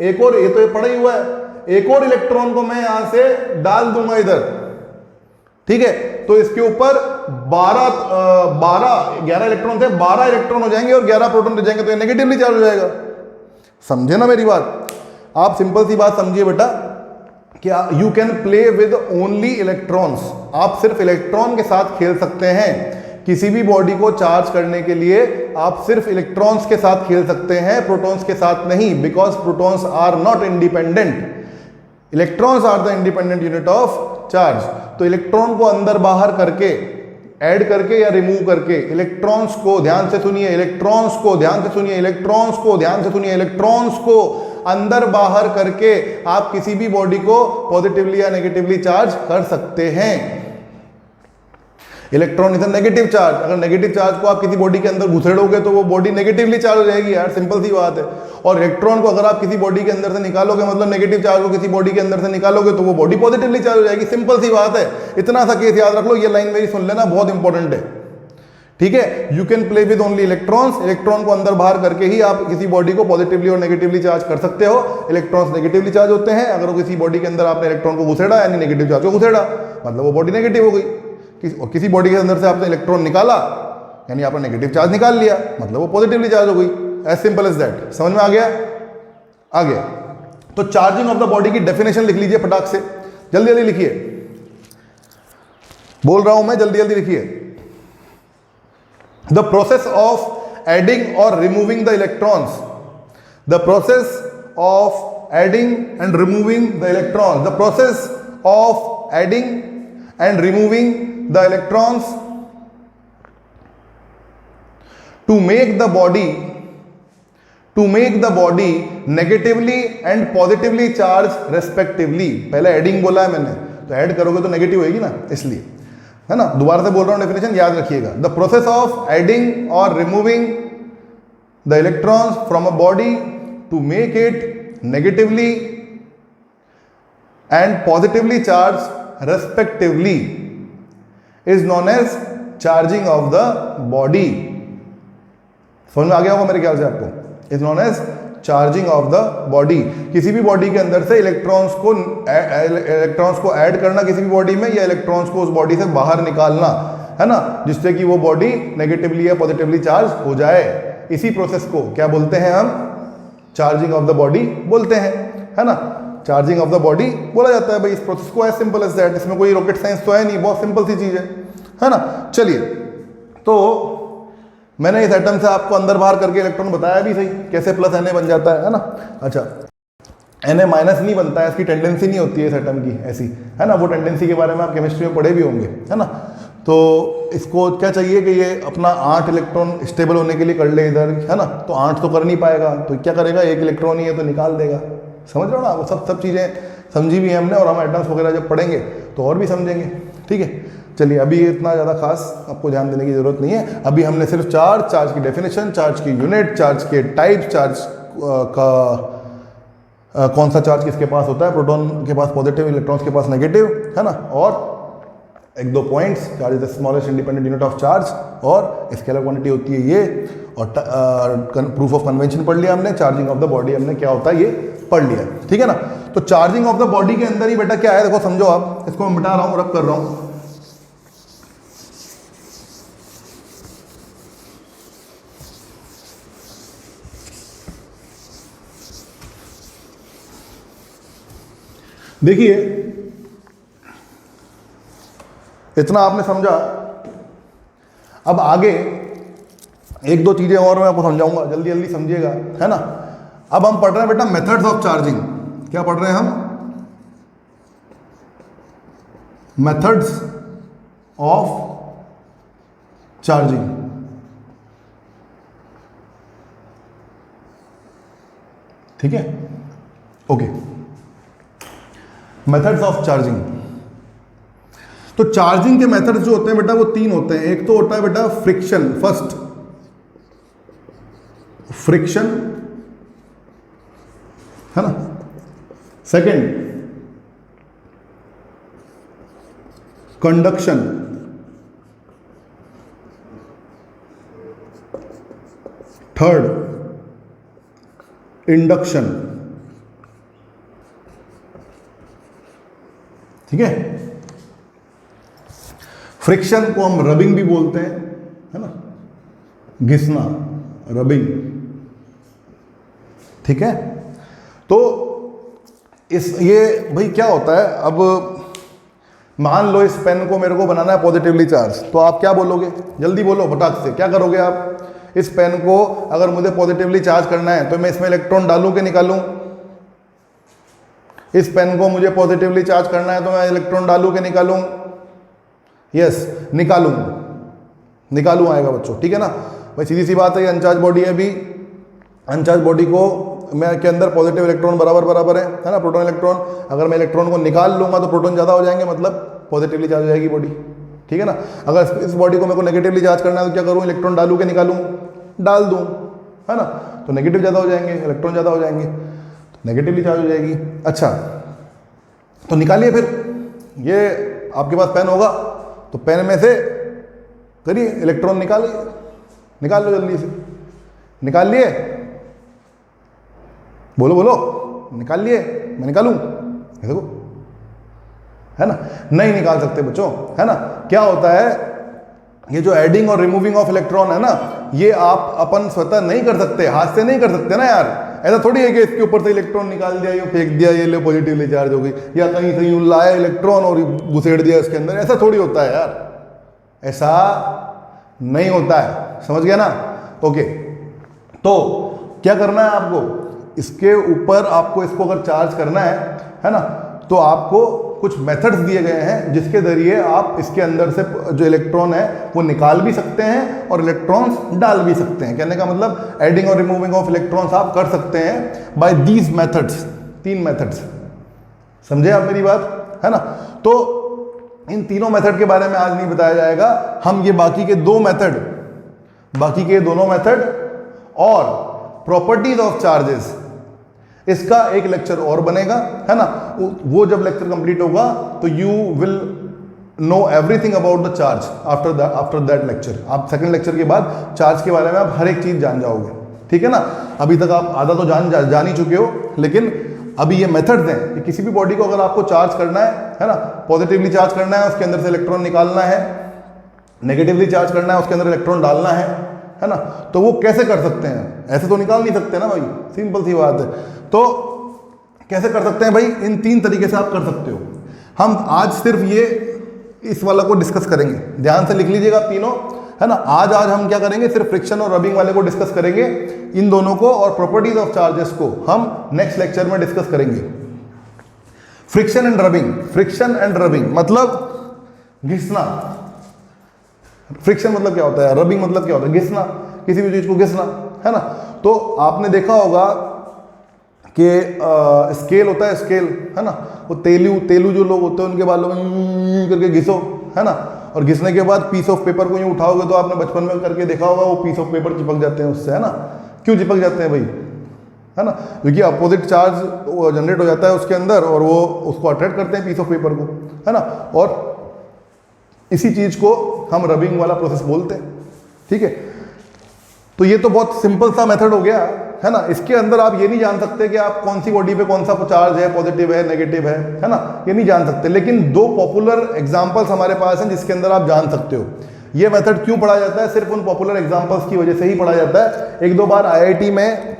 एक और, ये तो ये पड़ा ही हुआ है, एक और इलेक्ट्रॉन को मैं यहां से डाल दूंगा इधर, ठीक है। तो इसके ऊपर 11 इलेक्ट्रॉन थे, 12 इलेक्ट्रॉन हो जाएंगे और 11 प्रोटॉन रह जाएंगे, तो ये नेगेटिवली चार्ज हो जाएगा। समझे ना मेरी बात, आप सिंपल सी बात समझिए बेटा कि you can play with only electrons, आप सिर्फ इलेक्ट्रॉन के साथ खेल सकते हैं। किसी भी बॉडी को चार्ज करने के लिए आप सिर्फ इलेक्ट्रॉन्स के साथ खेल सकते हैं, प्रोटॉन्स के साथ नहीं, because protons are not independent, electrons are the independent unit of charge. तो इलेक्ट्रॉन को अंदर बाहर करके, ऐड करके या रिमूव करके, इलेक्ट्रॉन्स को ध्यान से सुनिए, इलेक्ट्रॉन्स को ध्यान से सुनिए, इलेक्ट्रॉन्स को ध्यान से सुनिए, इलेक्ट्रॉन्स को अंदर बाहर करके आप किसी भी बॉडी को पॉजिटिवली या नेगेटिवली चार्ज कर सकते हैं। Electron is a negative charge, अगर नेगेटिव चार्ज को आप किसी बॉडी के अंदर घुसेड़ोगे तो वो बॉडी नेगेटिवली चार्ज हो जाएगी यार, सिंपल सी बात है। और इलेक्ट्रॉन को अगर आप किसी बॉडी के अंदर से निकालोगे, मतलब नेगेटिव चार्ज को किसी बॉडी के अंदर से निकालोगे तो वो बॉडी पॉजिटिवली चार्ज हो जाएगी, सिंपल सी बात है। इतना सा केस याद रख लो, ये लाइन मेरी सुन लेना, बहुत इंपॉर्टेंट है, ठीक है। You can play with only electrons, electron को अंदर बाहर करके ही आप किसी बॉडी को पॉजिटिवली और नेगेटिवली चार्ज कर सकते हो। इलेक्ट्रॉन्स नेगेटिवली चार्ज होते हैं, अगर वो किसी बॉडी के अंदर आपने इलेक्ट्रॉन को घुसेड़ा यानी नेगेटिव चार्ज को घुसेड़ा, मतलब वो बॉडी नेगेटिव हो गई। किसी बॉडी के अंदर से आपने इलेक्ट्रॉन निकाला यानी आपने नेगेटिव चार्ज निकाल लिया, मतलब वो पॉजिटिवली चार्ज हो गई, एज सिंपल एज दैट। समझ में आ गया, आ गया। तो चार्जिंग ऑफ द बॉडी की डेफिनेशन लिख लीजिए फटाक से, जल्दी जल्दी लिखिए, बोल रहा हूं मैं, जल्दी जल्दी लिखिए। द प्रोसेस ऑफ एडिंग और removing the electrons, the process of adding and removing the electrons, the process of adding and removing the electrons to make the body negatively and positively charged respectively। पहले adding बोला है मैंने, तो add करोगे तो negative होगी ना, इसलिए, है ना। दोबारा से बोल रहा हूं, डेफिनेशन याद रखिएगा। द प्रोसेस ऑफ एडिंग और removing the electrons from a body to make it negatively and positively charge respectively is known as charging of the body। समझ में आ गया होगा मेरे ख्याल से आपको, is known as charging of the body। किसी भी बॉडी के अंदर से इलेक्ट्रॉन्स को ऐड करना किसी भी बॉडी में, या इलेक्ट्रॉन्स को उस बॉडी से बाहर निकालना, है ना, जिससे कि वो बॉडी नेगेटिवली या पॉजिटिवली चार्ज हो जाए। इसी प्रोसेस को क्या बोलते हैं हम, चार्जिंग ऑफ द बॉडी बोलते हैं, है ना। चार्जिंग ऑफ द बॉडी बोला जाता है भाई इस प्रोसेस को, एज सिंपल एज दैट। इसमें कोई रॉकेट साइंस तो है नहीं, बहुत सिंपल सी चीज है ना। चलिए, तो मैंने इस एटम से आपको अंदर बाहर करके इलेक्ट्रॉन बताया भी सही, कैसे प्लस Na बन जाता है ना। अच्छा, Na माइनस नहीं बनता है, इसकी टेंडेंसी नहीं होती है इस एटम की ऐसी, है ना। वो टेंडेंसी के बारे में आप केमिस्ट्री में पढ़े भी होंगे, है ना। तो इसको क्या चाहिए कि ये अपना 8 इलेक्ट्रॉन स्टेबल होने के लिए कर ले इधर, है ना। तो 8 तो कर नहीं पाएगा, तो क्या करेगा, एक इलेक्ट्रॉन ही है तो निकाल देगा। समझ रहे हो ना, वो सब चीज़ें समझी भी हैं हमने, और हम एटम्स वगैरह जब पढ़ेंगे तो और भी समझेंगे, ठीक है। चलिए, अभी इतना ज़्यादा खास आपको ध्यान देने की ज़रूरत नहीं है। अभी हमने सिर्फ चार्ज की डेफिनेशन, चार्ज की यूनिट, चार्ज के टाइप, चार्ज का कौन सा चार्ज किसके पास होता है, प्रोटॉन के पास पॉजिटिव, इलेक्ट्रॉन्स के पास नेगेटिव, है ना, और 1-2 points, charge is the smallest independent unit of charge, और स्केलर क्वांटिटी होती है ये, और प्रूफ ऑफ कन्वेंशन पढ़ लिया हमने, चार्जिंग ऑफ द बॉडी हमने क्या होता है ये पढ़ लिया, ठीक है ना। तो चार्जिंग ऑफ द बॉडी के अंदर ही बेटा क्या है, देखो समझो आप, इसको मैं मिटा रहा हूं, रब कर रहा हूं। देखिए, इतना आपने समझा। अब आगे 1-2 चीजें और मैं आपको समझाऊंगा, जल्दी जल्दी समझिएगा, है ना। अब हम पढ़ रहे हैं बेटा मेथड्स ऑफ चार्जिंग। क्या पढ़ रहे हैं हम, मेथड्स ऑफ चार्जिंग, ठीक है, ओके। मेथड्स ऑफ चार्जिंग, तो चार्जिंग के मेथड्स जो होते हैं बेटा वो 3 होते हैं। एक तो होता है बेटा फ्रिक्शन, फर्स्ट फ्रिक्शन, है ना, सेकंड कंडक्शन, थर्ड इंडक्शन। ठीक है, फ्रिक्शन को हम रबिंग भी बोलते हैं, है ना, घिसना, रबिंग। ठीक है, तो ये भाई क्या होता है, अब मान लो इस पेन को मेरे को बनाना है पॉजिटिवली चार्ज, तो आप क्या बोलोगे, जल्दी बोलो फटाक से, क्या करोगे आप? इस पेन को अगर मुझे पॉजिटिवली चार्ज करना है तो मैं इसमें इलेक्ट्रॉन डालूं कि निकालूं? इस पेन को मुझे पॉजिटिवली चार्ज करना है तो मैं इलेक्ट्रॉन डालूं कि निकालूं? यस, निकालूं आएगा बच्चों। ठीक है ना भाई, सीधी सी बात है, ये अनचार्ज बॉडी है। अभी अनचार्ज बॉडी को मैं के अंदर पॉजिटिव इलेक्ट्रॉन बराबर है ना, प्रोटॉन इलेक्ट्रॉन। अगर मैं इलेक्ट्रॉन को निकाल लूंगा तो प्रोटॉन ज़्यादा हो जाएंगे, मतलब पॉजिटिवली चार्ज हो जाएगी बॉडी। ठीक है ना, अगर इस बॉडी को मेरे को नेगेटिवली चार्ज करना है तो क्या करूँ, इलेक्ट्रॉन डालूं कि निकालूं? डाल दूं, है ना, तो नेगेटिव ज़्यादा हो जाएंगे, इलेक्ट्रॉन ज़्यादा हो जाएंगे, तो नेगेटिवली चार्ज हो जाएगी। अच्छा, तो निकालिए फिर, ये आपके पास पेन होगा तो पेन में से करिए, इलेक्ट्रॉन निकाल लो जल्दी से, निकाल लिए, बोलो निकाल लिए, मैं निकालूं? देखो, है ना, नहीं निकाल सकते बच्चों, है ना। क्या होता है, ये जो एडिंग और रिमूविंग ऑफ इलेक्ट्रॉन है ना, ये आप अपन स्वतः नहीं कर सकते, हाथ से नहीं कर सकते ना यार। ऐसा थोड़ी है कि इसके ऊपर से इलेक्ट्रॉन निकाल दिया, ये फेंक दिया, ये ले पॉजिटिवली चार्ज हो गई, या कहीं से यूं लाया इलेक्ट्रॉन और घुसेड़ दिया इसके अंदर, ऐसा थोड़ी होता है यार, ऐसा नहीं होता है, समझ गया ना। ओके, तो क्या करना है आपको, इसके ऊपर आपको इसको अगर चार्ज करना है ना, तो आपको कुछ मेथड्स दिए गए हैं जिसके जरिए आप इसके अंदर से जो इलेक्ट्रॉन है वो निकाल भी सकते हैं और इलेक्ट्रॉन्स डाल भी सकते हैं। कहने का मतलब एडिंग और रिमूविंग ऑफ इलेक्ट्रॉन्स आप कर सकते हैं बाय दीज मेथड्स, 3 मेथड्स। समझे आप मेरी बात, है ना। तो इन तीनों मेथड के बारे में आज नहीं बताया जाएगा, हम ये बाकी के दोनों मेथड और प्रॉपर्टीज ऑफ चार्जेस, इसका एक लेक्चर और बनेगा, है ना। वो जब लेक्चर कंप्लीट होगा तो you will know everything about the charge after that lecture. आप सेकंड लेक्चर के बाद चार्ज के बारे में आप हर एक चीज जान जाओगे, ठीक है ना। अभी तक आप आधा तो जान ही चुके हो, लेकिन अभी ये मेथड्स हैं कि किसी भी बॉडी को अगर आपको चार्ज करना है ना, पॉजिटिवली चार्ज करना है, उसके अंदर से इलेक्ट्रॉन निकालना है, नेगेटिवली चार्ज करना है, उसके अंदर इलेक्ट्रॉन डालना है ना, तो वो कैसे कर सकते हैं? ऐसे तो निकाल नहीं सकते ना भाई, सिंपल सी बात है। तो कैसे कर सकते हैं भाई? इन 3 तरीके से आप कर सकते हो। हम आज सिर्फ ये इस वाला को डिस्कस करेंगे, ध्यान से लिख लीजिएगा तीनों, है ना। आज हम क्या करेंगे, सिर्फ फ्रिक्शन और रबिंग वाले को डिस्कस करेंगे, इन दोनों को, और प्रॉपर्टीज ऑफ चार्जेस को हम नेक्स्ट लेक्चर में डिस्कस करेंगे। फ्रिक्शन एंड रबिंग मतलब घिसना। फ्रिक्शन मतलब क्या होता है, रबिंग मतलब क्या होता है, घिसना, किसी भी चीज को घिसना, है ना। तो आपने देखा होगा कि स्केल होता है, स्केल, है ना, वो तेलू जो लोग होते हैं उनके बालों में करके घिसो, है ना, और घिसने के बाद पीस ऑफ पेपर को यूँ उठाओगे तो आपने बचपन में करके देखा होगा, वो पीस ऑफ पेपर चिपक जाते हैं उससे, है ना। क्यों चिपक जाते हैं भाई, है ना, क्योंकि अपोजिट चार्ज जनरेट हो जाता है उसके अंदर और वो उसको अट्रैक्ट करते हैं पीस ऑफ पेपर को, है ना। और इसी चीज को हम रबिंग वाला प्रोसेस बोलते हैं, ठीक है। तो ये तो बहुत सिंपल सा मेथड हो गया, है ना। इसके अंदर आप ये नहीं जान सकते कि आप कौन सी बॉडी पे कौन सा चार्ज है, पॉजिटिव है, नेगेटिव है ना, ये नहीं जान सकते। लेकिन 2 पॉपुलर एग्जांपल्स हमारे पास हैं जिसके अंदर आप जान सकते हो। ये मेथड क्यों पढ़ा जाता है? सिर्फ उन पॉपुलर एग्जांपल्स की वजह से ही पढ़ा जाता है। 1-2 बार IIT में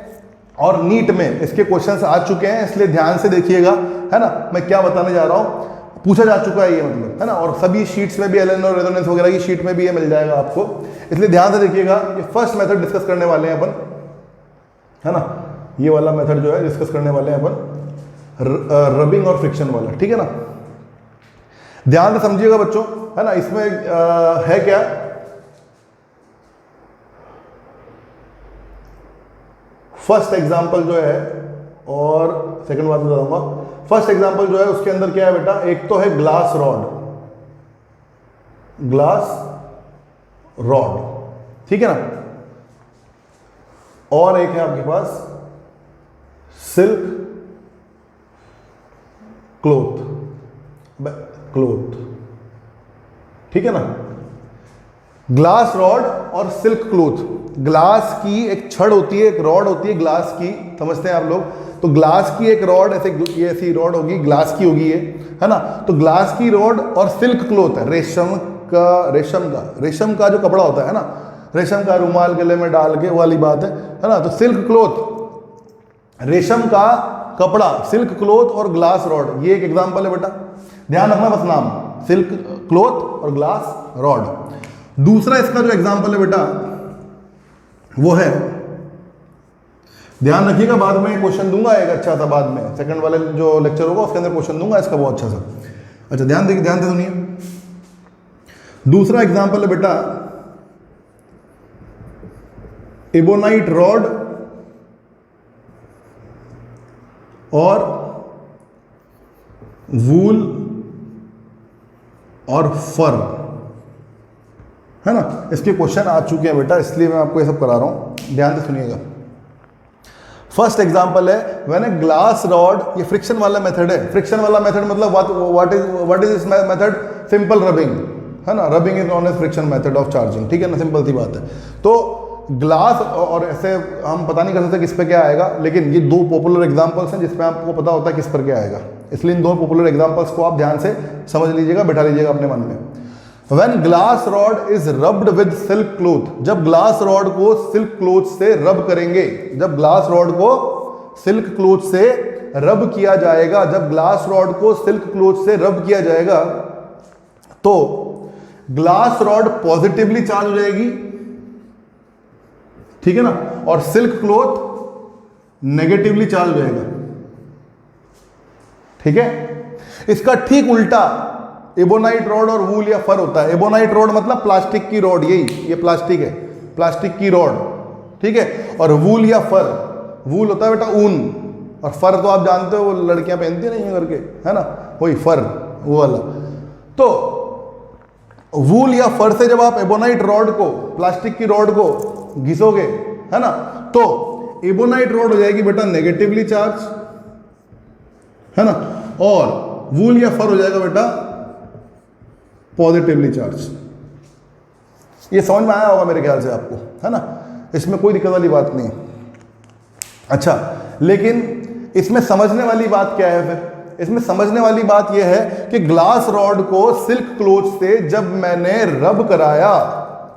और नीट में इसके क्वेश्चंस आ चुके हैं, इसलिए ध्यान से देखिएगा, है ना, मैं क्या बताने जा रहा हूँ। पूछा जा चुका है ये, मतलब, है ना, और सभी शीट्स में भी, एलन और रेजोनेंस वगैरह की शीट में भी ये मिल जाएगा आपको, इसलिए ध्यान से देखिएगा। ये फर्स्ट मेथड डिस्कस करने वाले हैं अपन, है ना, ये वाला मेथड जो है डिस्कस करने वाले हैं अपन, रबिंग और फ्रिक्शन वाला, ठीक है ना। ध्यान से समझिएगा बच्चों, है ना। इसमें है क्या, फर्स्ट एग्जांपल जो है, और सेकंड बात बताऊंगा। फर्स्ट एग्जांपल जो है उसके अंदर क्या है बेटा, एक तो है ग्लास रॉड, ठीक है ना, और एक है आपके पास सिल्क क्लोथ, ठीक है ना। ग्लास रॉड और सिल्क क्लोथ, ग्लास की एक छड़ होती है, एक रॉड होती है ग्लास की, समझते हैं आप लोग। तो ग्लास की एक रॉड ये ऐसी रॉड होगी, ग्लास की होगी ये, है ना। तो ग्लास की रॉड और सिल्क क्लोथ है, रेशम का जो कपड़ा होता है ना, रेशम का रुमाल गले में डाल के, वो वाली बात है ना। तो सिल्क क्लोथ, रेशम का कपड़ा, सिल्क क्लोथ और ग्लास रॉड, ये एक एग्जांपल है बेटा, ध्यान रखना बस नाम, सिल्क क्लोथ और ग्लास रॉड। दूसरा इसका जो एग्जांपल है बेटा वो है, ध्यान रखिएगा, बाद में क्वेश्चन दूंगा एक अच्छा सा, बाद में सेकंड वाले जो लेक्चर होगा उसके अंदर क्वेश्चन दूंगा इसका बहुत अच्छा सा। अच्छा ध्यान से सुनिए। दूसरा एग्जांपल है बेटा एबोनाइट रॉड और वूल और फर, है ना। इसके क्वेश्चन आ चुके हैं बेटा, इसलिए मैं आपको ये सब करा रहा हूं, ध्यान से सुनिएगा। फर्स्ट एग्जांपल है व्हेन ए ग्लास रॉड, ये फ्रिक्शन वाला मेथड है। फ्रिक्शन वाला मेथड मतलब what is this method? Simple rubbing, है ना। Rubbing is known as friction method of charging, ठीक है ना, सिंपल सी बात है। तो ग्लास, और ऐसे हम पता नहीं कर सकते किस पे क्या आएगा, लेकिन ये दो पॉपुलर एग्जांपल्स हैं जिसमें आपको पता होता है किस पर क्या आएगा, इसलिए इन दो पॉपुलर एग्जांपल्स को आप ध्यान से समझ लीजिएगा, बैठा लीजिएगा अपने मन में। When glass rod is rubbed with silk cloth, जब ग्लास रॉड को सिल्क क्लोथ से रब करेंगे, जब ग्लास रॉड को सिल्क क्लोथ से रब किया जाएगा, जब ग्लास रॉड को सिल्क क्लोथ से रब किया जाएगा तो ग्लास रॉड पॉजिटिवली चार्ज हो जाएगी, ठीक है ना, और सिल्क क्लोथ नेगेटिवली चार्ज हो जाएगा, ठीक है। इसका ठीक उल्टा एबोनाइट रॉड और वूल या फर होता है। एबोनाइट रॉड मतलब प्लास्टिक की रॉड, यही ये प्लास्टिक है, प्लास्टिक की रॉड, ठीक है। और वूल या फर, वूल होता है बेटा ऊन, और फर तो आप जानते हो वो लड़कियां पहनती नहीं है करके, है ना, वही फर, वो वाला। तो वूल या फर से जब आप एबोनाइट रॉड को, प्लास्टिक की रॉड को घिसोगे, है ना, तो एबोनाइट रॉड हो जाएगी बेटा नेगेटिवली चार्ज, है ना, और वूल या फर हो जाएगा बेटा पॉजिटिवली चार्ज। ये समझ में आया होगा मेरे ख्याल से आपको, है ना, इसमें कोई दिक्कत वाली बात नहीं। अच्छा, लेकिन इसमें समझने वाली बात क्या है फिर? इसमें समझने वाली बात यह है कि ग्लास रॉड को सिल्क क्लोथ से जब मैंने रब कराया,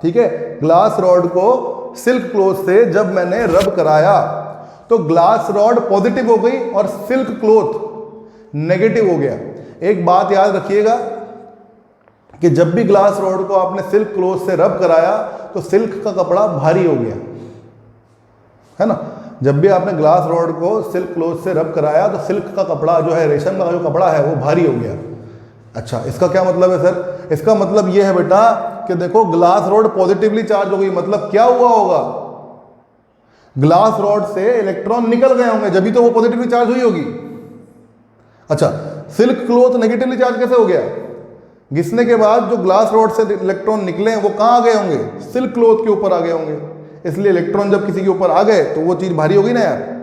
ठीक है, ग्लास रॉड को सिल्क क्लोथ से जब मैंने रब कराया तो ग्लास रॉड पॉजिटिव हो गई और सिल्क क्लोथ नेगेटिव हो गया। एक बात याद रखिएगा कि जब भी ग्लास रॉड को आपने सिल्क क्लोथ से रब कराया तो सिल्क का कपड़ा भारी हो गया, है ना। जब भी आपने ग्लास रॉड को सिल्क क्लोथ से रब कराया तो सिल्क का कपड़ा जो है, रेशम का जो कपड़ा है, वो भारी हो गया। अच्छा, इसका क्या मतलब है सर? इसका मतलब ये है बेटा कि देखो ग्लास रॉड पॉजिटिवली चार्ज हो गई, मतलब क्या हुआ होगा, ग्लास रॉड से इलेक्ट्रॉन निकल गए होंगे, जब भी तो वो पॉजिटिवली चार्ज हुई होगी। अच्छा, सिल्क क्लोथ नेगेटिवली चार्ज कैसे हो गया? घिसने के बाद जो ग्लास रॉड से इलेक्ट्रॉन निकले हैं वो कहाँ आ गए होंगे? सिल्क क्लोथ के ऊपर आ गए होंगे, इसलिए इलेक्ट्रॉन जब किसी के ऊपर आ गए तो वो चीज़ भारी होगी ना यार।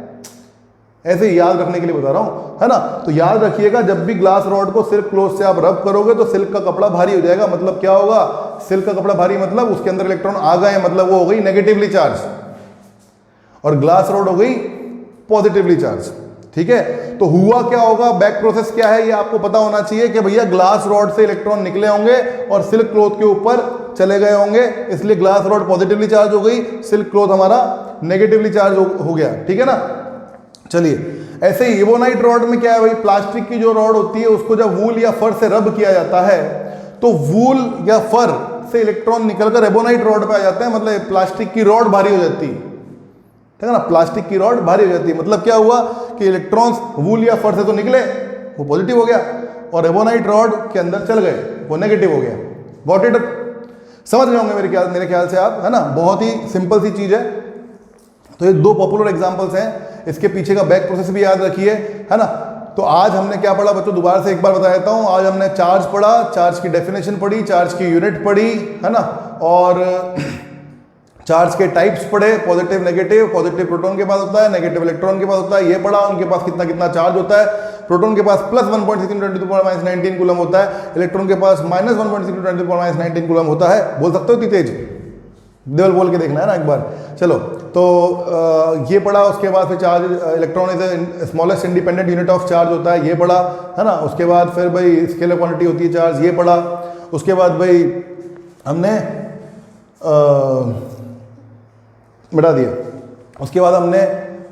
ऐसे ही याद रखने के लिए बता रहा हूँ, है ना। तो याद रखिएगा, जब भी ग्लास रॉड को सिल्क क्लोथ से आप रब करोगे तो सिल्क का कपड़ा भारी हो जाएगा। मतलब क्या होगा? सिल्क का कपड़ा भारी मतलब उसके अंदर इलेक्ट्रॉन आ गए, मतलब वो हो गई नेगेटिवली चार्ज, और ग्लास रॉड हो गई पॉजिटिवली चार्ज, ठीक है। तो हुआ क्या होगा, बैक प्रोसेस क्या है, ये आपको पता होना चाहिए कि भैया ग्लास रॉड से इलेक्ट्रॉन निकले होंगे और सिल्क क्लोथ के ऊपर चले गए होंगे, इसलिए ग्लास रॉड पॉजिटिवली चार्ज हो गई, सिल्क क्लोथ हमारा नेगेटिवली चार्ज हो गया, ठीक है ना। चलिए, ऐसे ही एबोनाइट रॉड में क्या है भाई, प्लास्टिक की जो रॉड होती है उसको जब वूल या फर से रब किया जाता है तो वूल या फर से इलेक्ट्रॉन निकलकर एबोनाइट रॉड पे आ जाते हैं, मतलब प्लास्टिक की रॉड भारी हो जाती है, ठीक है ना। प्लास्टिक की रॉड भारी हो जाती है, मतलब क्या हुआ कि इलेक्ट्रॉन्स वूल या फर से तो निकले, वो पॉजिटिव हो गया, और एबोनाइट रॉड के अंदर चल गए, वो नेगेटिव हो गया। Got it? समझ रहे होंगे मेरे ख्याल से आप, है ना। बहुत ही सिंपल सी चीज है। तो ये दो पॉपुलर एग्जांपल्स हैं, इसके पीछे का बैक प्रोसेस भी याद रखिए, है ना। तो आज हमने क्या पढ़ा बच्चों, दोबारा से एक बार बता देता हूं। आज हमने चार्ज पढ़ा, चार्ज की डेफिनेशन पढ़ी, चार्ज की यूनिट पढ़ी, है ना, और चार्ज के टाइप्स पढ़े, पॉजिटिव नेगेटिव, पॉजिटिव प्रोटॉन के पास होता है, नेगेटिव इलेक्ट्रॉन के पास होता है, ये पढ़ा उनके पास कितना कितना चार्ज होता है। प्रोटॉन के पास प्लस 1.16 × 10⁻19 कूलम होता है, इलेक्ट्रॉन के पास माइनस 1.16 × 10⁻19 कूलम होता है। बोल सकते हो इतनी तेज? बोल के देखना है ना एक बार। चलो तो ये पढ़ा, उसके बाद फिर charge, electron is smallest independent unit of charge होता है, ये पढ़ा है ना। उसके बाद फिर भाई स्केलर क्वांटिटी होती है चार्ज, ये पढ़ा। उसके बाद भाई हमने बढ़ा दिया। उसके बाद हमने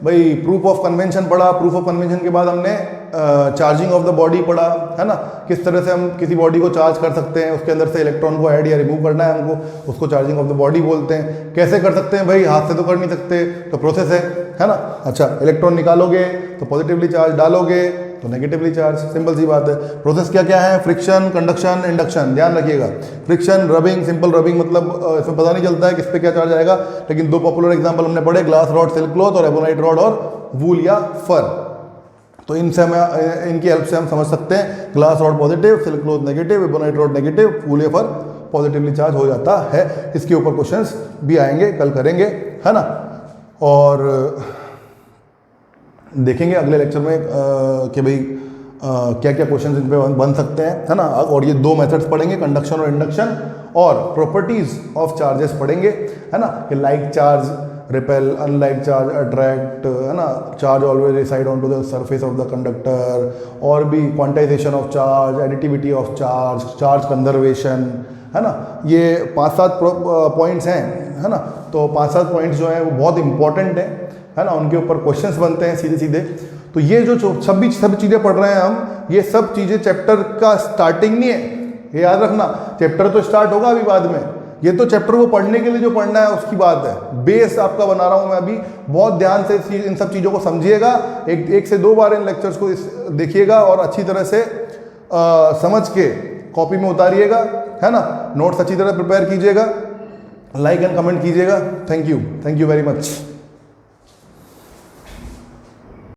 भाई प्रूफ ऑफ कन्वेंशन पढ़ा। प्रूफ ऑफ कन्वेंशन के बाद हमने चार्जिंग ऑफ द बॉडी पढ़ा, है ना। किस तरह से हम किसी बॉडी को चार्ज कर सकते हैं, उसके अंदर से इलेक्ट्रॉन को ऐड या रिमूव करना है हमको, उसको चार्जिंग ऑफ द बॉडी बोलते हैं। कैसे कर सकते हैं भाई, हाथ से तो कर नहीं सकते, तो प्रोसेस है ना। अच्छा, इलेक्ट्रॉन निकालोगे तो पॉजिटिवली चार्ज, डालोगे तो नेगेटिवली चार्ज, सिंपल सी बात है। प्रोसेस क्या क्या है, फ्रिक्शन, कंडक्शन, इंडक्शन, ध्यान रखिएगा। फ्रिक्शन, रबिंग, सिंपल रबिंग, मतलब इसमें पता नहीं चलता है किस पे क्या चार्ज आएगा, लेकिन दो पॉपुलर एग्जांपल हमने पढ़े, ग्लास रॉड, सिल्क क्लॉथ, और एबोनाइट रॉड और वूल या फर। तो इनसे हमें, इनकी हेल्प से हम समझ सकते हैं glass rod positive, silk cloth negative, ebonite rod negative, wool या फर पॉजिटिवली चार्ज हो जाता है। इसके ऊपर क्वेश्चंस भी आएंगे, कल करेंगे, है ना। और देखेंगे अगले लेक्चर में कि भाई क्या क्या क्वेश्चंस इन पे बन सकते हैं, है ना। और ये दो मेथड्स पढ़ेंगे, कंडक्शन और इंडक्शन, और प्रॉपर्टीज ऑफ चार्जेस पढ़ेंगे, है ना, कि like charge repel, unlike charge attract, है ना, charge always reside on to the surface of the conductor, और भी quantization of charge, additivity of charge, charge conservation, है ना। ये 5-7 पॉइंट्स हैं, है ना। तो 5-7 पॉइंट्स जो हैं वो बहुत इंपॉर्टेंट है ना, उनके ऊपर क्वेश्चंस बनते हैं सीधे सीधे। तो ये जो सब चीज़ें पढ़ रहे हैं हम, ये सब चीज़ें चैप्टर का स्टार्टिंग नहीं है, ये याद रखना। चैप्टर तो स्टार्ट होगा अभी बाद में, ये तो चैप्टर को पढ़ने के लिए जो पढ़ना है उसकी बात है। बेस आपका बना रहा हूँ मैं अभी, बहुत ध्यान से इन सब चीज़ों को समझिएगा। एक से दो बार इन लेक्चर्स को देखिएगा और अच्छी तरह से समझ के कॉपी में उतारिएगा, है ना। नोट्स अच्छी तरह प्रिपेयर कीजिएगा, लाइक एंड कमेंट कीजिएगा। Thank you very much.